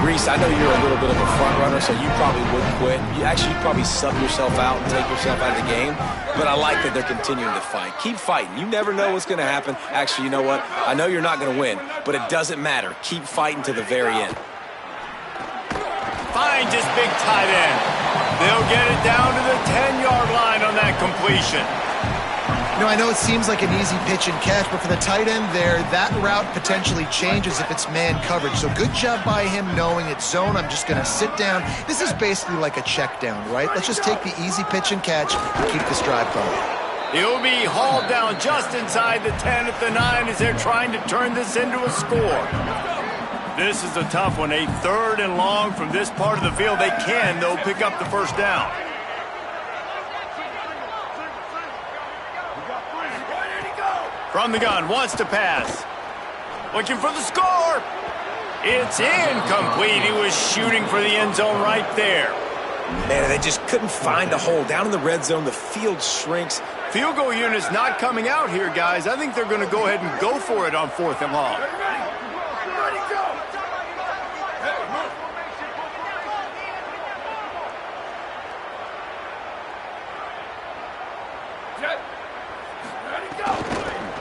Reese, I know you're a little bit of a front runner, so you probably wouldn't quit. You'd probably sub yourself out and take yourself out of the game. But I like that they're continuing to fight. Keep fighting. You never know what's going to happen. Actually, you know what? I know you're not going to win, but it doesn't matter. Keep fighting to the very end. Finds his big tight end. They'll get it down to the 10-yard line on that completion. You know, I know it seems like an easy pitch and catch, but for the tight end there, that route potentially changes if it's man coverage. So good job by him knowing it's zone. I'm just going to sit down. This is basically like a check down, right? Let's just take the easy pitch and catch and keep this drive going. He'll be hauled down just inside the 10 at the 9 as they're trying to turn this into a score. This is a tough one. A 3rd and long from this part of the field. They can, though, pick up the first down. From the gun, wants to pass. Looking for the score. It's incomplete. He was shooting for the end zone right there. Man, they just couldn't find a hole. Down in the red zone, the field shrinks. Field goal unit's not coming out here, guys. I think they're going to go ahead and go for it on 4th and long.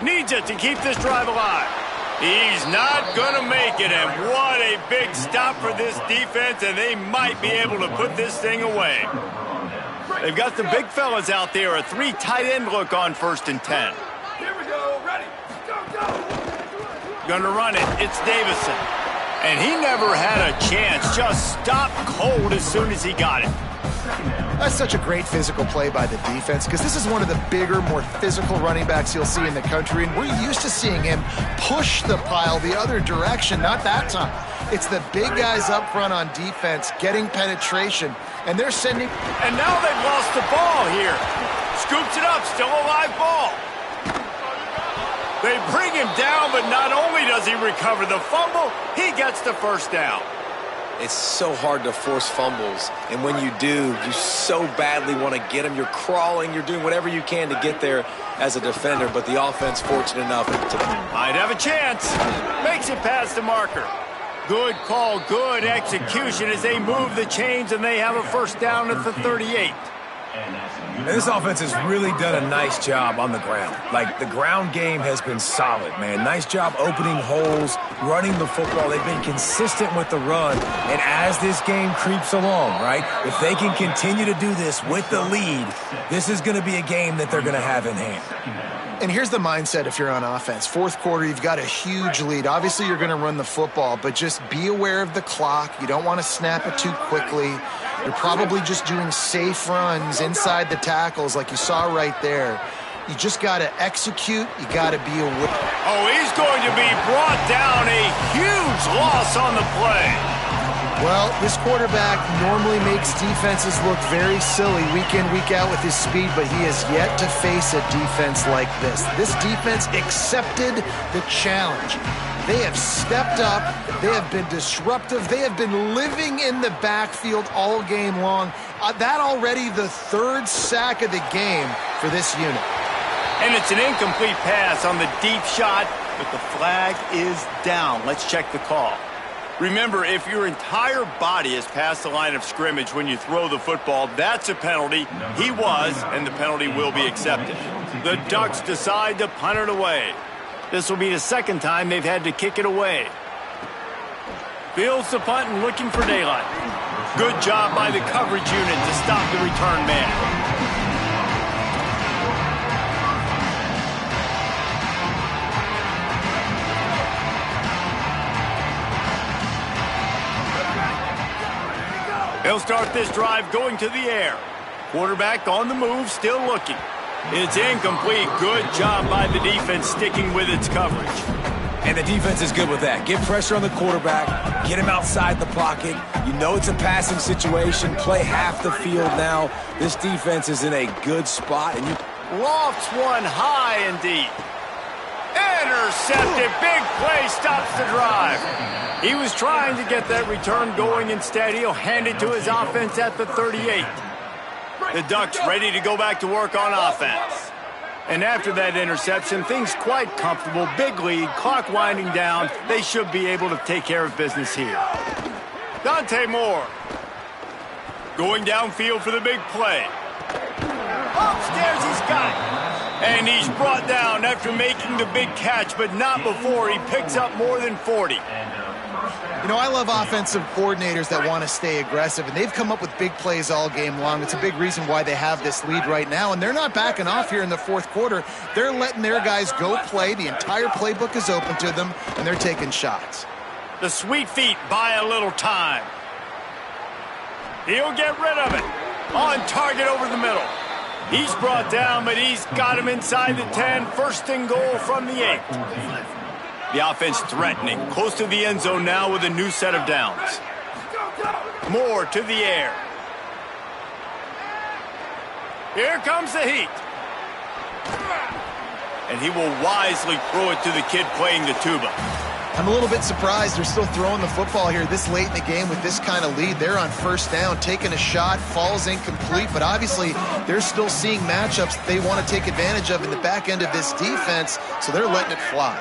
Needs it to keep this drive alive. He's not going to make it, and what a big stop for this defense, and they might be able to put this thing away. They've got the big fellas out there, a 3 tight end look on 1st and 10. Here we go, ready, go. Going to run it, it's Davison. And he never had a chance, just stopped cold as soon as he got it. That's such a great physical play by the defense because this is one of the bigger, more physical running backs you'll see in the country, and we're used to seeing him push the pile the other direction, not that time. It's the big guys up front on defense getting penetration, and they're sending... And now they've lost the ball here. Scoops it up, still a live ball. They bring him down, but not only does he recover the fumble, he gets the first down. It's so hard to force fumbles, and when you do, you so badly want to get them. You're crawling, you're doing whatever you can to get there as a defender, but the offense fortunate enough to... Might have a chance. Makes it past the marker. Good call, good execution as they move the chains, and they have a first down at the 38. And this offense has really done a nice job on the ground. Like, the ground game has been solid, man. Nice job opening holes, running the football. They've been consistent with the run. And as this game creeps along, right, if they can continue to do this with the lead, this is going to be a game that they're going to have in hand. And here's the mindset if you're on offense. 4th quarter, you've got a huge lead. Obviously, you're going to run the football, but just be aware of the clock. You don't want to snap it too quickly. You're probably just doing safe runs inside the tackles like you saw right there. You just got to execute. You got to be aware. Oh, he's going to be brought down. A huge loss on the play. Well, this quarterback normally makes defenses look very silly week in, week out with his speed, but he has yet to face a defense like this. This defense accepted the challenge. They have stepped up. They have been disruptive. They have been living in the backfield all game long. That already the 3rd sack of the game for this unit. And it's an incomplete pass on the deep shot, but the flag is down. Let's check the call. Remember, if your entire body is past the line of scrimmage when you throw the football, that's a penalty. He was, and the penalty will be accepted. The Ducks decide to punt it away. This will be the 2nd time they've had to kick it away. Fields the punt and looking for daylight. Good job by the coverage unit to stop the return man. He'll start this drive going to the air. Quarterback on the move, still looking. It's incomplete. Good job by the defense sticking with its coverage. And the defense is good with that. Get pressure on the quarterback. Get him outside the pocket. You know it's a passing situation. Play half the field now. This defense is in a good spot. And you lofts one high and deep. Intercepted. Big play stops the drive. He was trying to get that return going. Instead, he'll hand it to his offense at the 38. The Ducks ready to go back to work on offense. And after that interception, things quite comfortable. Big lead, clock winding down. They should be able to take care of business here. Dante Moore going downfield for the big play. Upstairs he's got it. And he's brought down after making the big catch, but not before he picks up more than 40. You know, I love offensive coordinators that want to stay aggressive, and they've come up with big plays all game long. It's a big reason why they have this lead right now, and they're not backing off here in the 4th quarter. They're letting their guys go play. The entire playbook is open to them, and they're taking shots. The sweet feet buy a little time. He'll get rid of it. On target over the middle. He's brought down, but he's got him inside the 10. 1st and goal from the 8. The offense threatening, close to the end zone now with a new set of downs. Moore to the air. Here comes the heat. And he will wisely throw it to the kid playing the tuba. I'm a little bit surprised they're still throwing the football here this late in the game with this kind of lead. They're on 1st down, taking a shot, falls incomplete, but obviously they're still seeing matchups that they want to take advantage of in the back end of this defense, so they're letting it fly.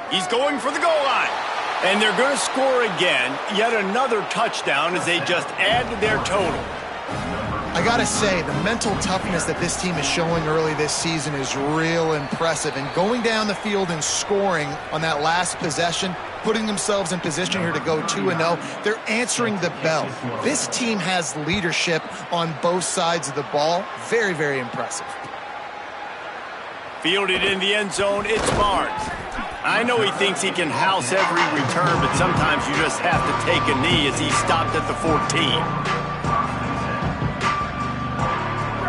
He's going for the goal line. And they're going to score again. Yet another touchdown as they just add to their total. I I got to say, the mental toughness that this team is showing early this season is real impressive. And going down the field and scoring on that last possession, putting themselves in position here to go 2-0, they're answering the bell. This team has leadership on both sides of the ball. Very, very impressive. Fielded in the end zone, it's Barnes. I know he thinks he can house every return, but sometimes you just have to take a knee as he stopped at the 14.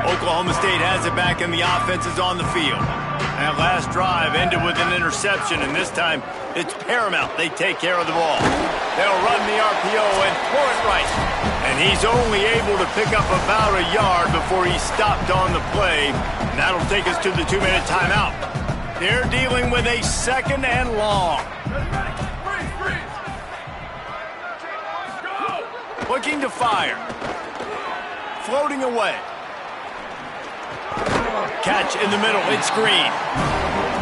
Oklahoma State has it back and the offense is on the field. That last drive ended with an interception, and this time it's paramount they take care of the ball. They'll run the RPO and throw it right. And he's only able to pick up about a yard before he stopped on the play. And that'll take us to the 2-minute timeout. They're dealing with a 2nd and long. Looking to fire. Floating away. Catch in the middle, it's Green.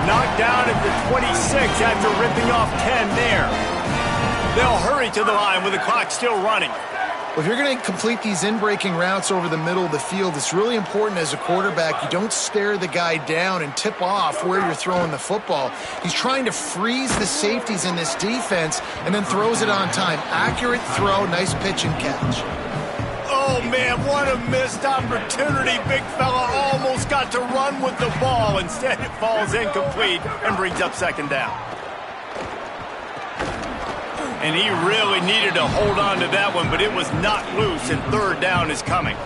Knocked down at the 26 after ripping off 10 there. They'll hurry to the line with the clock still running. Well, if you're going to complete these in-breaking routes over the middle of the field, it's really important as a quarterback you don't stare the guy down and tip off where you're throwing the football. He's trying to freeze the safeties in this defense and then throws it on time. Accurate throw, nice pitch and catch. Oh, man, what a missed opportunity. Big fella almost got to run with the ball. Instead, it falls incomplete and brings up 2nd down. And he really needed to hold on to that one, but it was not loose, and 3rd down is coming.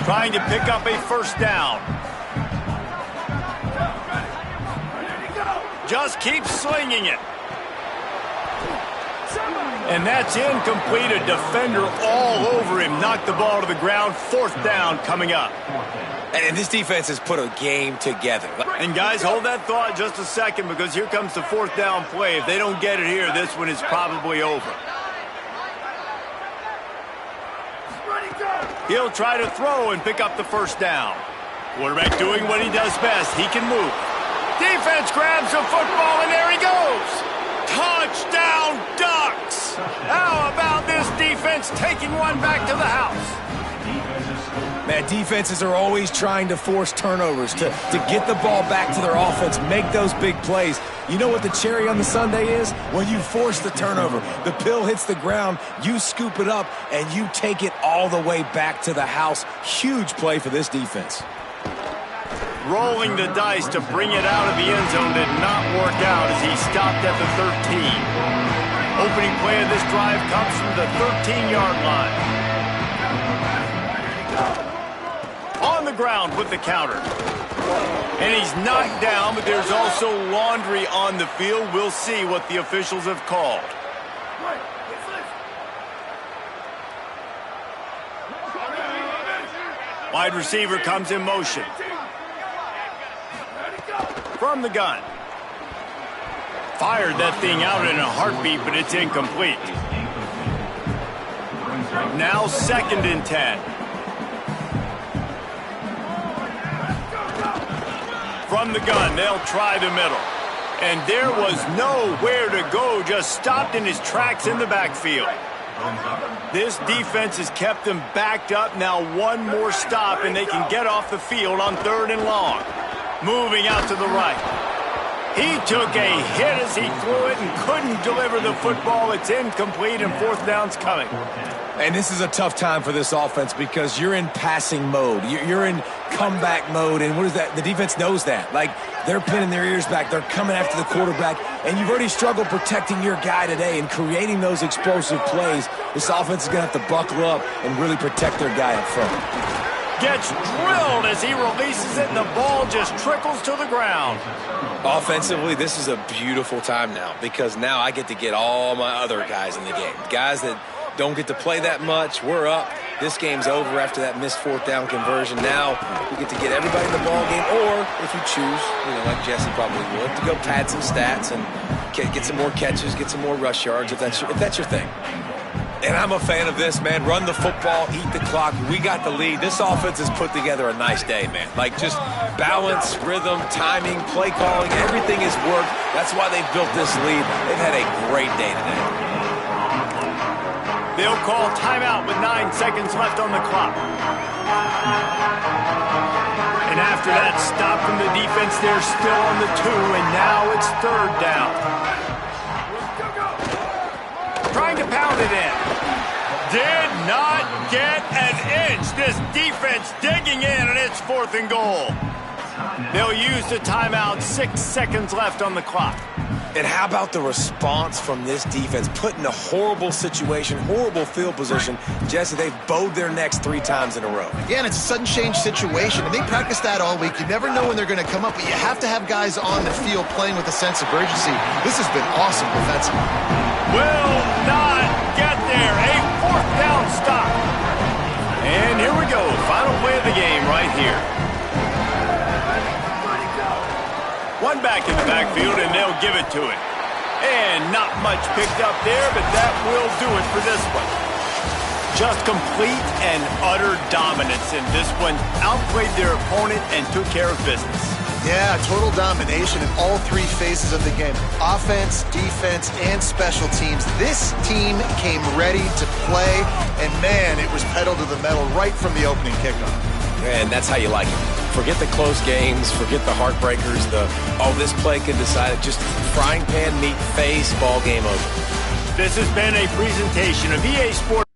Trying to pick up a 1st down. Just keep slinging it. And that's incomplete. A defender all over him. Knocked the ball to the ground. 4th down coming up. And this defense has put a game together. And guys, hold that thought just a second, because here comes the 4th down play. If they don't get it here, this one is probably over. He'll try to throw and pick up the 1st down. Quarterback doing what he does best. He can move. Defense grabs the football, and there he goes. Touchdown, Ducks! How about this defense taking one back to the house? Man, defenses are always trying to force turnovers to get the ball back to their offense, make those big plays. You know what the cherry on the sundae is? When you force the turnover. The pill hits the ground, you scoop it up, and you take it all the way back to the house. Huge play for this defense. Rolling the dice to bring it out of the end zone did not work out as he stopped at the 13. Opening play of this drive comes from the 13-yard line. On the ground with the counter. And he's knocked down, but there's also laundry on the field. We'll see what the officials have called. Wide receiver comes in motion. From the gun. Fired that thing out in a heartbeat, but it's incomplete. Now 2nd and 10. From the gun, they'll try the middle. And there was nowhere to go, just stopped in his tracks in the backfield. This defense has kept them backed up. Now one more stop, and they can get off the field on 3rd and long. Moving out to the right. He took a hit as he threw it and couldn't deliver the football. It's incomplete, and 4th down's coming. And this is a tough time for this offense because you're in passing mode. You're in comeback mode, and what is that? The defense knows that. Like, they're pinning their ears back. They're coming after the quarterback, and you've already struggled protecting your guy today and creating those explosive plays. This offense is going to have to buckle up and really protect their guy up front. Gets drilled as he releases it, and the ball just trickles to the ground. Offensively, this is a beautiful time now because now I get to get all my other guys in the game. Guys that don't get to play that much. We're up. This game's over after that missed 4th down conversion. Now we get to get everybody in the ball game, or if you choose, like Jesse probably would, to go pad some stats and get some more catches, get some more rush yards if that's your thing. And I'm a fan of this, man. Run the football, eat the clock. We got the lead. This offense has put together a nice day, man. Like, just balance, rhythm, timing, play calling, everything has worked. That's why they've built this lead. They've had a great day today. They'll call timeout with 9 seconds left on the clock. And after that stop from the defense, they're still on the 2, and now it's 3rd down. Trying to pound it in. Did not get an inch. This defense digging in, and it's 4th and goal. They'll use the timeout. 6 seconds left on the clock. And how about the response from this defense? Put in a horrible situation, horrible field position. Jesse, they've bowed their necks 3 times in a row. Yeah, and it's a sudden change situation, and they practice that all week. You never know when they're going to come up, but you have to have guys on the field playing with a sense of urgency. This has been awesome defensively. Will not get there. A 4th down stop. And here we go. Final play of the game right here. One back in the backfield, and they'll give it to it. And not much picked up there, but that will do it for this one. Just complete and utter dominance in this one. Outplayed their opponent and took care of business. Yeah, total domination in all 3 phases of the game. Offense, defense, and special teams. This team came ready to play, and man, it was pedal to the metal right from the opening kickoff. And that's how you like it. Forget the close games, forget the heartbreakers, this play can decide it. Just frying pan meet face, ball game over. This has been a presentation of EA Sports.